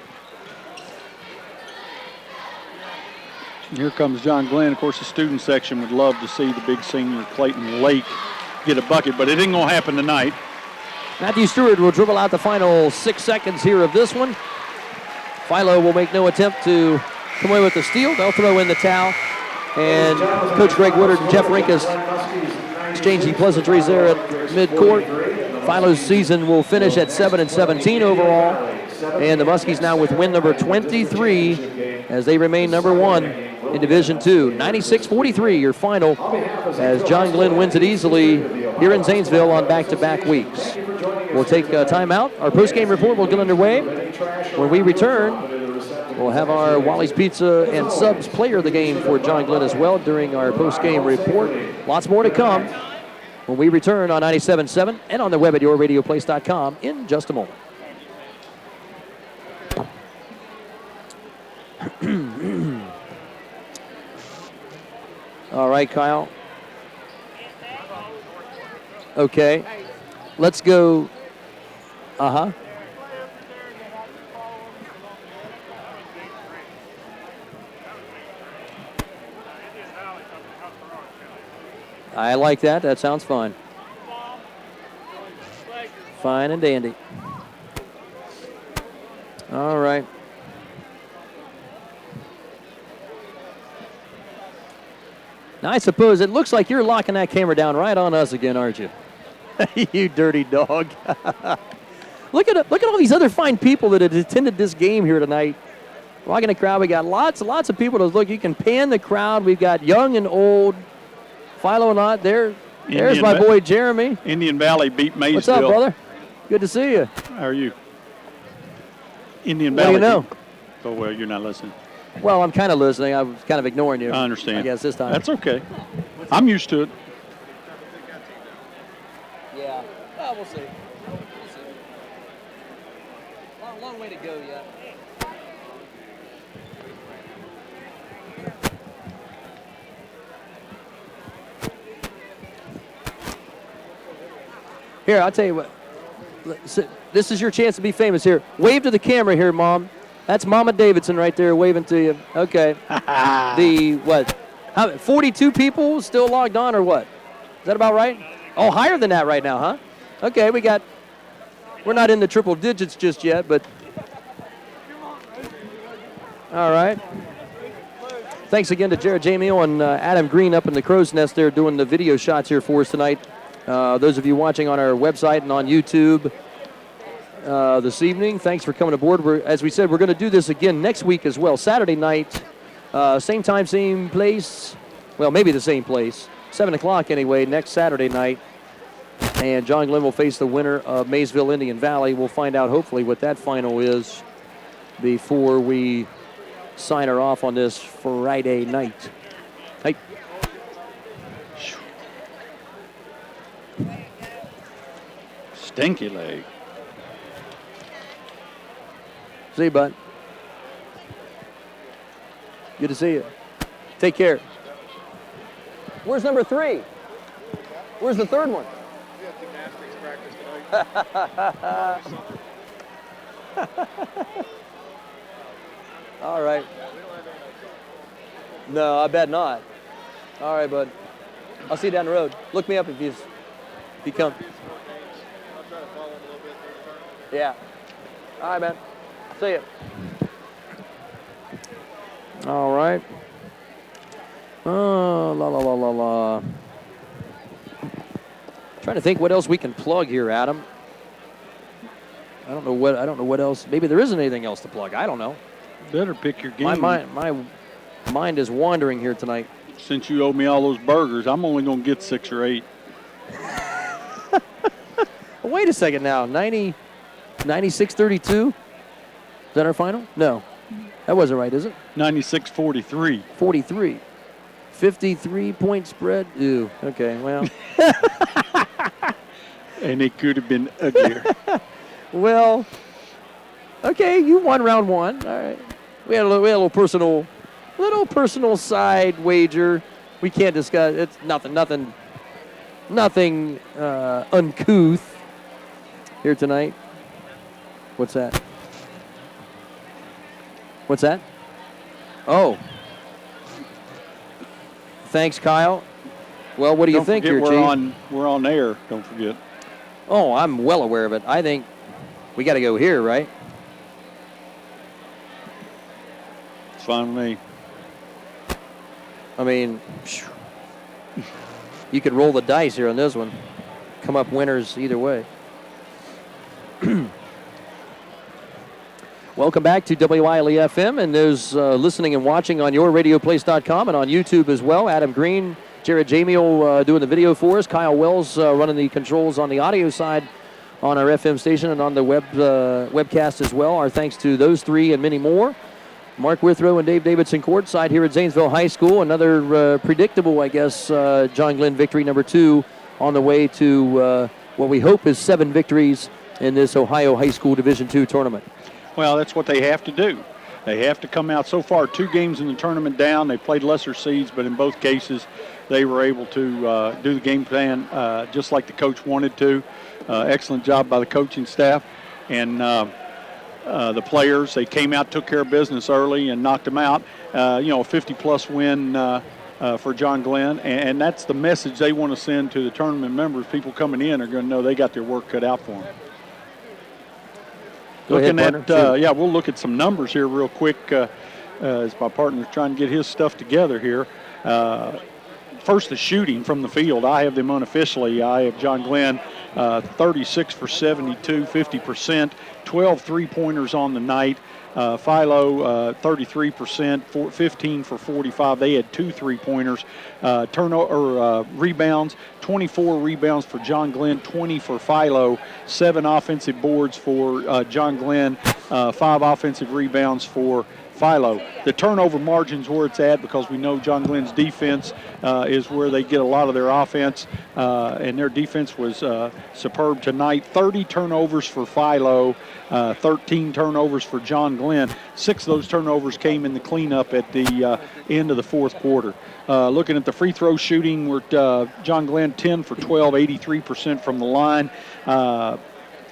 Here comes John Glenn. Of course, the student section would love to see the big senior Clayton Lake get a bucket, but it ain't going to happen tonight. Matthew Stewart will dribble out the final 6 seconds here of this one. Philo will make no attempt to come away with the steal. They'll throw in the towel. And Coach Greg Woodard and Jeff Rinkus exchanging pleasantries there at midcourt. Philo's season will finish at 7-17 overall. And the Muskies now with win number 23 as they remain number 1 in Division II. 96-43 your final as John Glenn wins it easily here in Zanesville on back-to-back weeks. We'll take a timeout. Our post-game report will get underway. When we return, we'll have our Wally's Pizza and Subs player of the game for John Glenn as well during our post-game report. Lots more to come when we return on 97.7 and on the web at yourradioplace.com in just a moment. All right, Kyle. Okay. Let's go. Uh-huh. I like that. That sounds fine. Fine and dandy. All right. Now, I suppose it looks like you're locking that camera down right on us again, aren't you? You dirty dog. Look at all these other fine people that had attended this game here tonight. Walking the crowd, we got lots of people to look. You can pan the crowd. We've got young and old. Philo and I, there's my boy Jeremy. Indian Valley beat Maysville. What's up, brother? Good to see you. How are you? Indian What Valley. do you know? Oh, well, you're not listening. Well, I'm kind of listening. I was kind of ignoring you. I understand. I guess this time. That's okay. I'm used to it. Yeah. Well, we'll see. Long way to go yet. Here, I'll tell you what. This is your chance to be famous here. Wave to the camera here, Mom. That's Mama Davidson right there waving to you. Okay. How 42 people still logged on or what? Is that about right? Oh, higher than that right now, huh? Okay, we're not in the triple digits just yet, but all right. Thanks again to Jared Jamil and Adam Green up in the crow's nest there doing the video shots here for us tonight. Those of you watching on our website and on YouTube this evening, thanks for coming aboard. As we said, we're going to do this again next week as well. Saturday night, same time, same place. Well, maybe the same place. 7 o'clock anyway, next Saturday night. And John Glenn will face the winner of Maysville Indian Valley. We'll find out hopefully what that final is before we sign her off on this Friday night. Hey. Stinky leg. See you, bud. Good to see you. Take care. Where's number 3? Where's the third one? We have gymnastics practice tonight. All right. No, I bet not. All right, bud. I'll see you down the road. Look me up if you come. I'll try to follow him a little bit through the tournament. Yeah. All right, man. See ya. All right. La. Trying to think what else we can plug here, Adam. I don't know what else. Maybe there isn't anything else to plug. I don't know. Better pick your game. My mind is wandering here tonight. Since you owe me all those burgers, I'm only going to get 6 or 8. Wait a second now. 96-32? Is that our final? No. That wasn't right, is it? 96-43. 43. 53-point spread? Ew. Okay, well. And it could have been uglier. Well, okay, you won round 1. All right. We had a little personal side wager. We can't discuss. It's nothing uncouth here tonight. What's that? What's that? Oh. Thanks, Kyle. Well, what do you think here, Chief? We're on air, don't forget. Oh, I'm well aware of it. I think we got to go here, right? It's fine with me. I mean, you could roll the dice here on this one. Come up winners either way. Welcome back to WILE-FM and those listening and watching on yourradioplace.com and on YouTube as well. Adam Green, Jared Jamil doing the video for us. Kyle Wells running the controls on the audio side on our FM station and on the webcast as well. Our thanks to those three and many more. Mark Withrow and Dave Davidson courtside here at Zanesville High School. Another predictable, I guess, John Glenn victory number 2 on the way to what we hope is 7 victories in this Ohio High School Division II tournament. Well, that's what they have to do. They have to come out so far 2 games in the tournament down. They played lesser seeds, but in both cases they were able to do the game plan just like the coach wanted to. Excellent job by the coaching staff. And the players, they came out, took care of business early and knocked them out. A 50-plus win for John Glenn. And that's the message they want to send to the tournament members. People coming in are going to know they got their work cut out for them. We'll look at some numbers here real quick as my partner's trying to get his stuff together here. First, the shooting from the field. I have them unofficially. I have John Glenn 36 for 72, 50%, 12 three-pointers on the night. Philo 33%, 15 for 45. They had 2 three-pointers. Rebounds, 24 rebounds for John Glenn, 20 for Philo, 7 offensive boards for John Glenn, 5 offensive rebounds for Philo. The turnover margin's where it's at because we know John Glenn's defense is where they get a lot of their offense, and their defense was superb tonight. 30 turnovers for Philo, 13 turnovers for John Glenn. 6 of those turnovers came in the cleanup at the end of the 4th quarter. Looking at the free throw shooting, we're John Glenn 10 for 12, 83% from the line.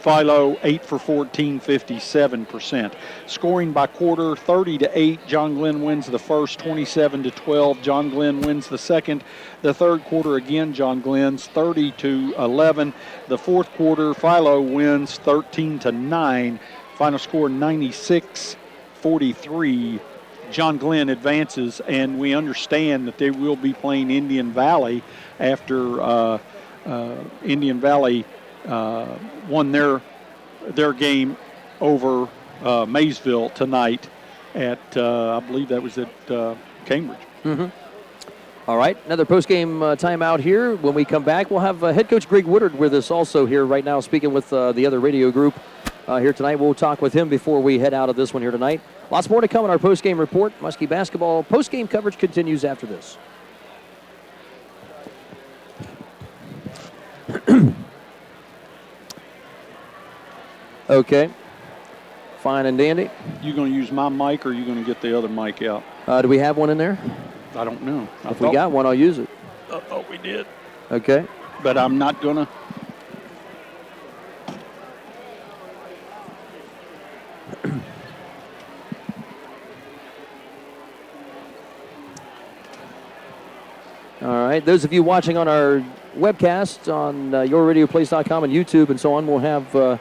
Philo 8 for 14, 57%. Scoring by quarter, 30-8. John Glenn wins the first, 27-12. John Glenn wins the second. The third quarter again, John Glenn's 30-11. The fourth quarter, Philo wins 13-9. Final score 96-43. John Glenn advances, and we understand that they will be playing Indian Valley after Indian Valley won their game over Maysville tonight at, I believe that was at Cambridge. Mm-hmm. All right, another post-game timeout here. When we come back, we'll have head coach Greg Woodard with us also here right now, speaking with the other radio group here tonight. We'll talk with him before we head out of this one here tonight. Lots more to come in our post-game report. Muskie basketball post-game coverage continues after this. Okay, fine and dandy. You going to use my mic, or are you going to get the other mic out? Do we have one in there? I don't know. If we got one, I'll use it. Oh, we did. Okay. But I'm not going to. All right, those of you watching on our webcast on yourradioplace.com and YouTube and so on, we'll have,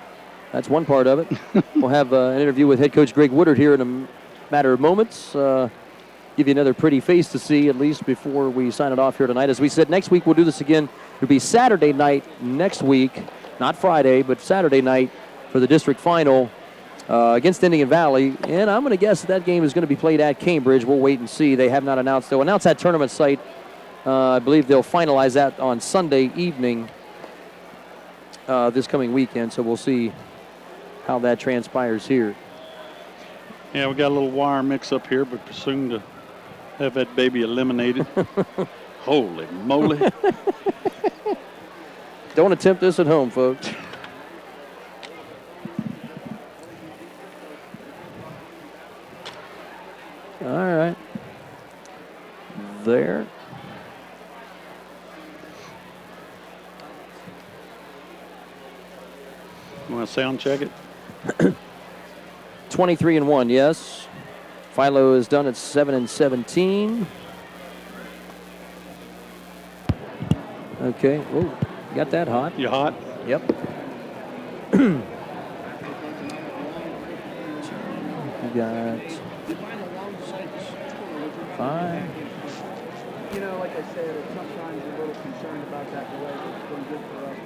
that's one part of it. We'll have an interview with head coach Greg Woodard here in a matter of moments. Give you another pretty face to see, at least before we sign it off here tonight. As we said, next week we'll do this again. It'll be Saturday night next week, not Friday, but Saturday night for the district final against Indian Valley. And I'm going to guess that game is going to be played at Cambridge. We'll wait and see. They have not announced. They'll announce that tournament site. I believe they'll finalize that on Sunday evening this coming weekend, so we'll see how that transpires here. Yeah, we got a little wire mix-up here, but soon to have that baby eliminated. Holy moly. Don't attempt this at home, folks. All right. There. You want to sound check it? 23-1, yes. Philo is done at 7-17. Okay. Oh, got that hot. You hot? Yep. You got 5. You know, like I said, sometimes we're a little concerned about that delay. It's been good for us.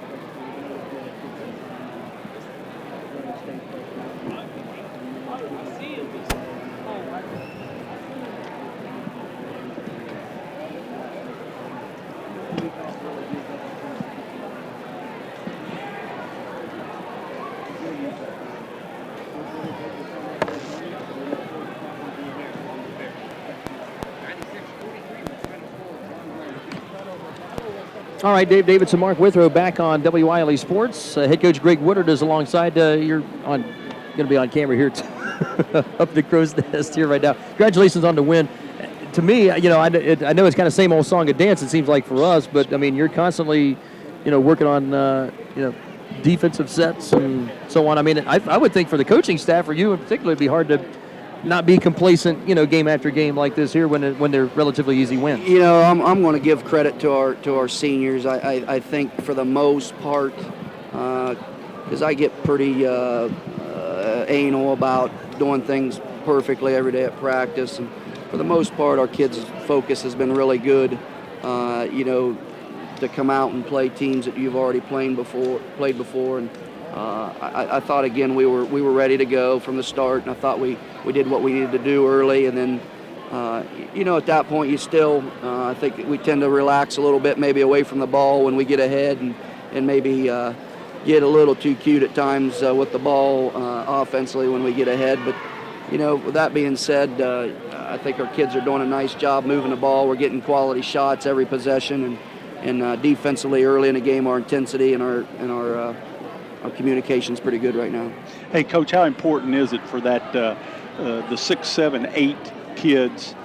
All right, Dave Davidson, Mark Withrow back on WILE Sports. Head coach Greg Woodard is alongside. You're going to be on camera here up the crow's nest here right now. Congratulations on the win. To me, you know, I know it's kind of same old song and dance, it seems like for us, but, I mean, you're constantly, you know, working on, you know, defensive sets and so on. I mean, I would think for the coaching staff, for you in particular, it'd be hard to not be complacent, you know, game after game like this here when they're relatively easy wins. You know, I'm going to give credit to our seniors. I think for the most part, because I get pretty anal about doing things perfectly every day at practice, and for the most part, our kids' focus has been really good. You know, to come out and play teams that you've already played before, and I thought again we were ready to go from the start, and I thought we did what we needed to do early, and then you know, at that point you still I think we tend to relax a little bit, maybe away from the ball when we get ahead, and maybe get a little too cute at times with the ball offensively when we get ahead. But you know, with that being said, I think our kids are doing a nice job moving the ball. We're getting quality shots every possession, and defensively early in the game, our intensity and our communication's pretty good right now. Hey, Coach, how important is it for that the 6, 7, 8 kids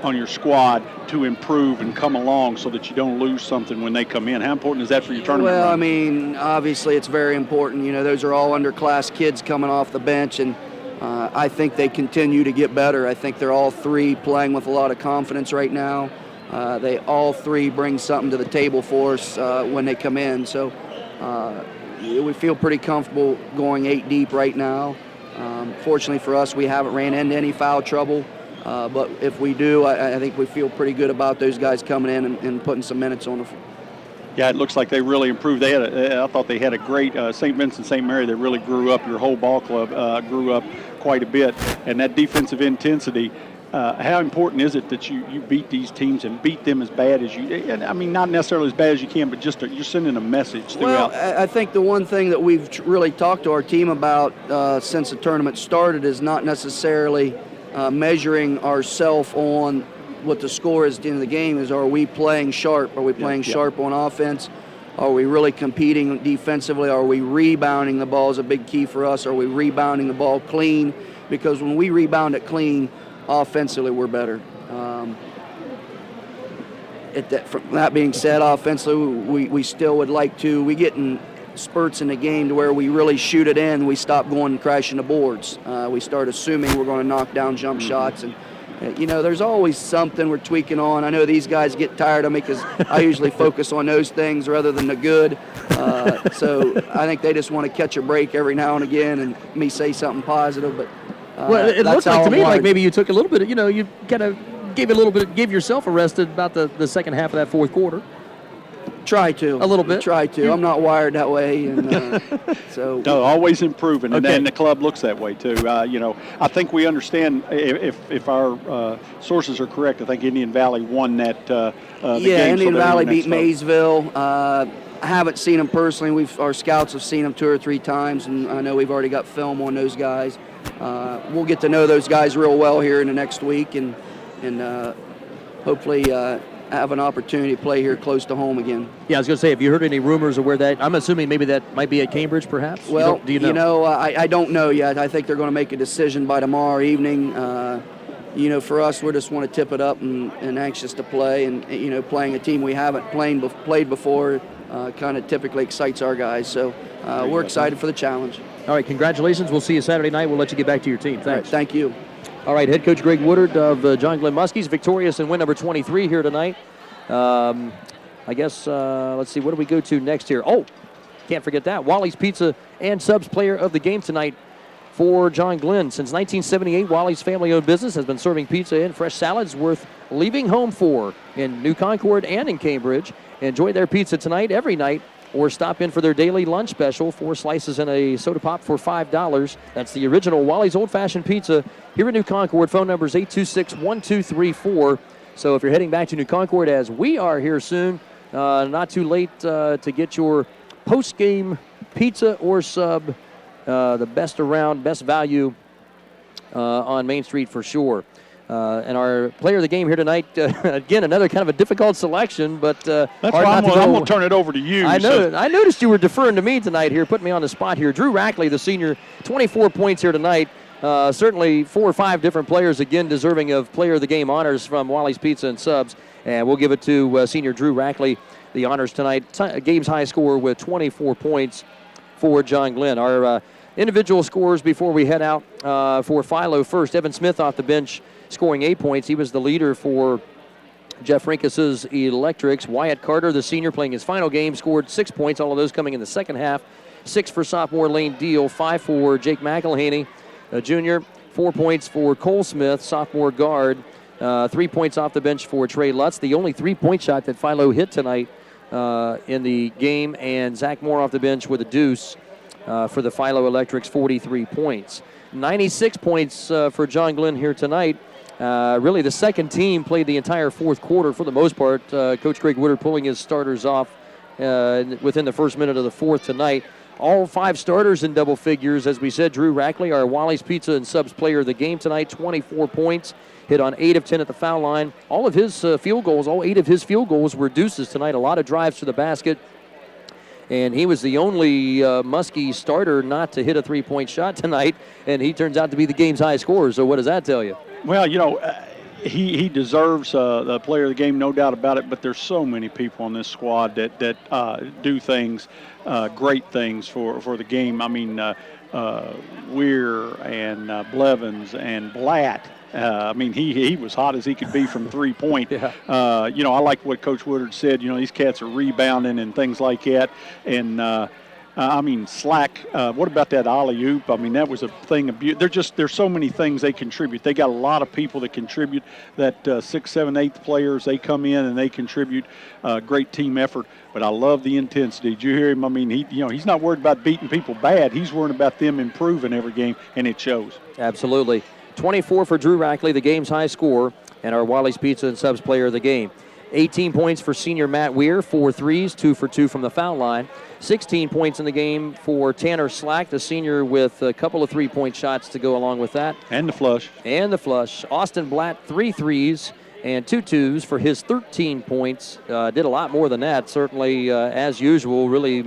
on your squad to improve and come along so that you don't lose something when they come in? How important is that for your tournament Well, run? I mean, obviously it's very important. You know, those are all underclass kids coming off the bench, and I think they continue to get better. I think they're all three playing with a lot of confidence right now. They all three bring something to the table for us when they come in. So we feel pretty comfortable going 8 deep right now. Fortunately for us, we haven't ran into any foul trouble. But if we do, I think we feel pretty good about those guys coming in and putting some minutes on the floor. Yeah, it looks like they really improved. I thought they had a great St. Vincent St. Mary that really grew up. Your whole ball club grew up quite a bit. And that defensive intensity, how important is it that you beat these teams and beat them as bad as you? I mean, not necessarily as bad as you can, but just you're sending a message throughout. Well, I think the one thing that we've really talked to our team about since the tournament started is not necessarily measuring ourselves on what the score is at the end of the game. Is, are we playing sharp? Are we playing sharp on offense? Are we really competing defensively? Are we rebounding the ball is a big key for us? Are we rebounding the ball clean? Because when we rebound it clean, offensively we're better. From that being said, offensively we still would like to. We get in spurts in the game to where we really shoot it in. We stop going and crashing the boards. We start assuming we're going to knock down jump shots, and you know, there's always something we're tweaking on. I know these guys get tired of me because I usually focus on those things rather than the good. So I think they just want to catch a break every now and again and me say something positive. But well, it that's looked like how to me I'm like wired. maybe you took a little bit. You know, you kind of gave yourself a rest at about the second half of that fourth quarter. Try to. A little bit. Try to. I'm not wired that way, and so. No, always improving, and, Okay. and the club looks that way too. You know, I think we understand if our sources are correct. I think Indian Valley won that. The game, Indian so they're Valley the next beat vote. Maysville. I haven't seen them personally. Our scouts have seen them 2 or 3 times, and I know we've already got film on those guys. We'll get to know those guys real well here in the next week, and hopefully have an opportunity to play here close to home again. Yeah, I was going to say, have you heard any rumors of where that? I'm assuming maybe that might be at Cambridge, perhaps. Well, do you know? I don't know yet. I think they're going to make a decision by tomorrow evening. You know, for us, we just want to tip it up and anxious to play. And, you know, playing a team we haven't played before kind of typically excites our guys. So we're excited for the challenge. All right, congratulations. We'll see you Saturday night. We'll let you get back to your team. All right, Thanks. thank you. All right, head coach Greg Woodard of John Glenn Muskies, victorious in win number 23 here tonight. I guess, let's see, what do we go to next here? Oh, can't forget that. Wally's Pizza and Subs player of the game tonight for John Glenn. Since 1978, Wally's family-owned business has been serving pizza and fresh salads worth leaving home for in New Concord and in Cambridge. Enjoy their pizza tonight, every night, or stop in for their daily lunch special, 4 slices and a soda pop for $5. That's the original Wally's Old Fashioned Pizza here in New Concord. Phone number is 826-1234. So if you're heading back to New Concord, as we are here soon, not too late to get your post-game pizza or sub, the best around, best value on Main Street for sure. And our player of the game here tonight, again, another kind of a difficult selection, but That's hard why not I'm to going go. to turn it over to you. I know. So. I noticed you were deferring to me tonight here, putting me on the spot here. Drew Rackley, the senior, 24 points here tonight. Certainly 4 or 5 different players, again, deserving of player of the game honors from Wally's Pizza and Subs. And we'll give it to senior Drew Rackley, the honors tonight. Game's high score with 24 points for John Glenn. Our individual scores before we head out for Philo first. Evan Smith off the bench scoring 8 points. He was the leader for Jeff Rinkus's Electrics. Wyatt Carter, the senior, playing his final game, scored 6 points, all of those coming in the second half. 6 for sophomore Lane Deal, 5 for Jake McElhaney, a junior. 4 points for Cole Smith, sophomore guard. 3 points off the bench for Trey Lutz, the only 3-point shot that Philo hit tonight in the game, and Zach Moore off the bench with a deuce for the Philo Electrics, 43 points. 96 points for John Glenn here tonight. Really, the second team played the entire fourth quarter for the most part. Coach Greg Woodard pulling his starters off within the first minute of the fourth tonight. All 5 starters in double figures. As we said, Drew Rackley, our Wally's Pizza and Subs player of the game tonight, 24 points. Hit on 8 of 10 at the foul line. All of his field goals, all 8 of his field goals were deuces tonight. A lot of drives to the basket. And he was the only Muskie starter not to hit a 3-point shot tonight. And he turns out to be the game's high scorer. So what does that tell you? Well, you know, he deserves the player of the game, no doubt about it. But there's so many people on this squad that do things, great things for the game. I mean, Weir and Blevins and Blatt. I mean, he was hot as he could be from 3-point. Yeah. I like what Coach Woodard said. These cats are rebounding and things like that. And I mean, Slack. What about that alley oop? I mean, that was a thing of beauty. There's so many things they contribute. They got a lot of people that contribute. That 6th, 7th, 8th players, they come in and they contribute. Great team effort. But I love the intensity. Did you hear him? I mean, he's not worried about beating people bad. He's worried about them improving every game, and it shows. Absolutely. 24 for Drew Rackley, the game's high scorer, and our Wally's Pizza and Subs player of the game. 18 points for senior Matt Weir, 4 threes, 2 for 2 from the foul line. 16 points in the game for Tanner Slack, the senior, with a couple of 3-point shots to go along with that. And the flush. Austin Blatt, 3 threes and 2 twos for his 13 points. Did a lot more than that, certainly, as usual. Really,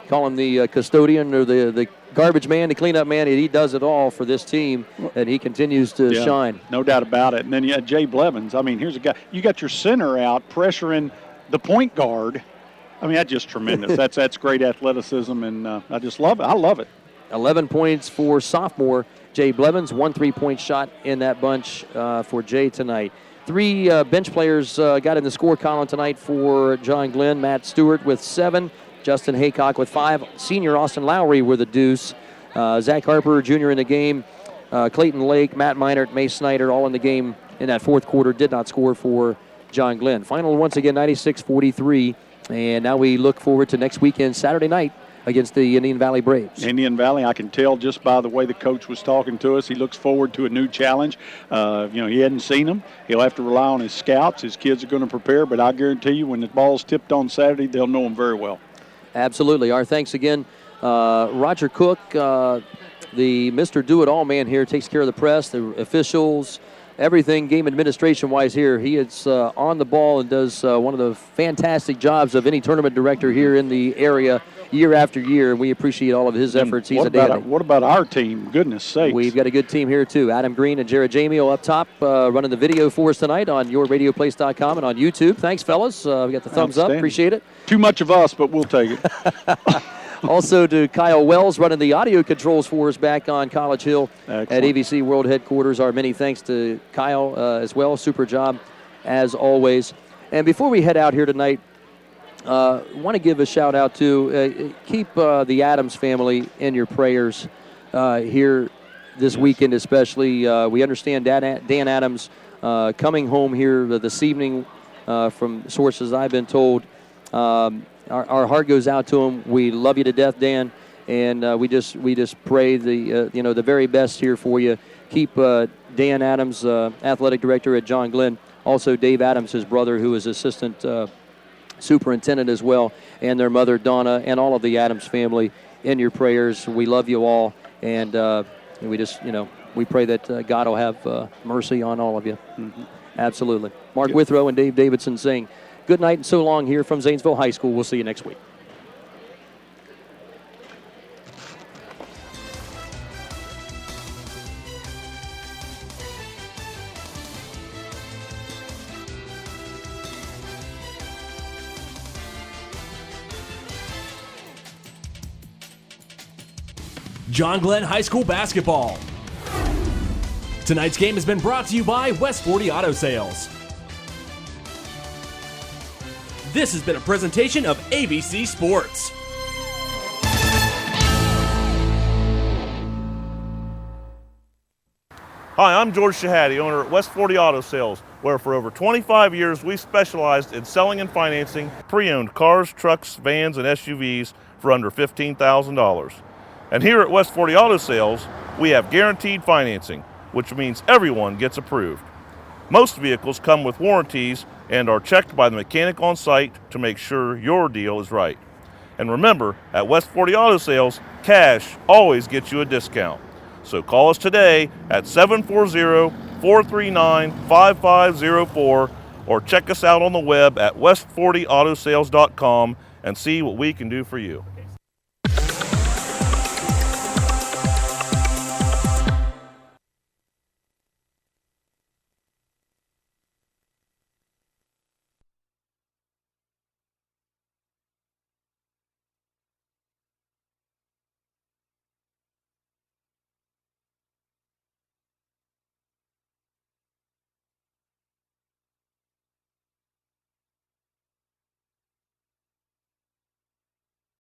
call him the custodian or the garbage man, the cleanup man. He does it all for this team, and he continues to shine. No doubt about it. And then you had Jay Blevins. I mean, here's a guy. You got your center out pressuring the point guard. I mean, that's just tremendous. That's great athleticism, and I just love it. I love it. 11 points for sophomore Jay Blevins. 1 3-point shot in that bunch for Jay tonight. 3 bench players got in the score column tonight for John Glenn. Matt Stewart with 7. Justin Haycock with 5. Senior Austin Lowry with a deuce. Zach Harper Jr. in the game. Clayton Lake, Matt Meinert, Mace Snyder all in the game in that fourth quarter. Did not score for John Glenn. Final once again 96-43. And now we look forward to next weekend, Saturday night, against the Indian Valley Braves. Indian Valley, I can tell just by the way the coach was talking to us, he looks forward to a new challenge. He hadn't seen them. He'll have to rely on his scouts. His kids are going to prepare, but I guarantee you when the ball's tipped on Saturday, they'll know him very well. Absolutely. Our thanks again. Roger Cook, the Mr. Do-It-All man here, takes care of the press, the officials, everything game administration-wise here. He is on the ball and does one of the fantastic jobs of any tournament director here in the area year after year, and we appreciate all of his efforts. He's a dandy. What about our team? Goodness sakes. We've got a good team here, too. Adam Green and Jared Jamio up top running the video for us tonight on yourradioplace.com and on YouTube. Thanks, fellas. We got the thumbs up. Appreciate it. Too much of us, but we'll take it. Also to Kyle Wells running the audio controls for us back on College Hill. Excellent. At ABC World Headquarters. Our many thanks to Kyle as well. Super job as always. And before we head out here tonight, want to give a shout out to keep the Adams family in your prayers here this weekend especially. We understand Dan Adams coming home here this evening from sources I've been told. Our heart goes out to him. We love you to death, Dan, and we just pray the very best here for you. Keep Dan Adams, athletic director at John Glenn, also Dave Adams, his brother, who is assistant superintendent as well, and their mother Donna, and all of the Adams family in your prayers. We love you all, and we just we pray that God will have mercy on all of you. Mm-hmm. Absolutely. Mark Withrow and Dave Davidson saying good night and so long here from Zanesville High School. We'll see you next week. John Glenn High School basketball. Tonight's game has been brought to you by West 40 Auto Sales. This has been a presentation of ABC Sports. Hi, I'm George Shahady, owner at West 40 Auto Sales, where for over 25 years we specialized in selling and financing pre-owned cars, trucks, vans, and SUVs for under $15,000. And here at West 40 Auto Sales, we have guaranteed financing, which means everyone gets approved. Most vehicles come with warranties and are checked by the mechanic on site to make sure your deal is right. And remember, at West 40 Auto Sales, cash always gets you a discount. So call us today at 740-439-5504 or check us out on the web at west40autosales.com and see what we can do for you.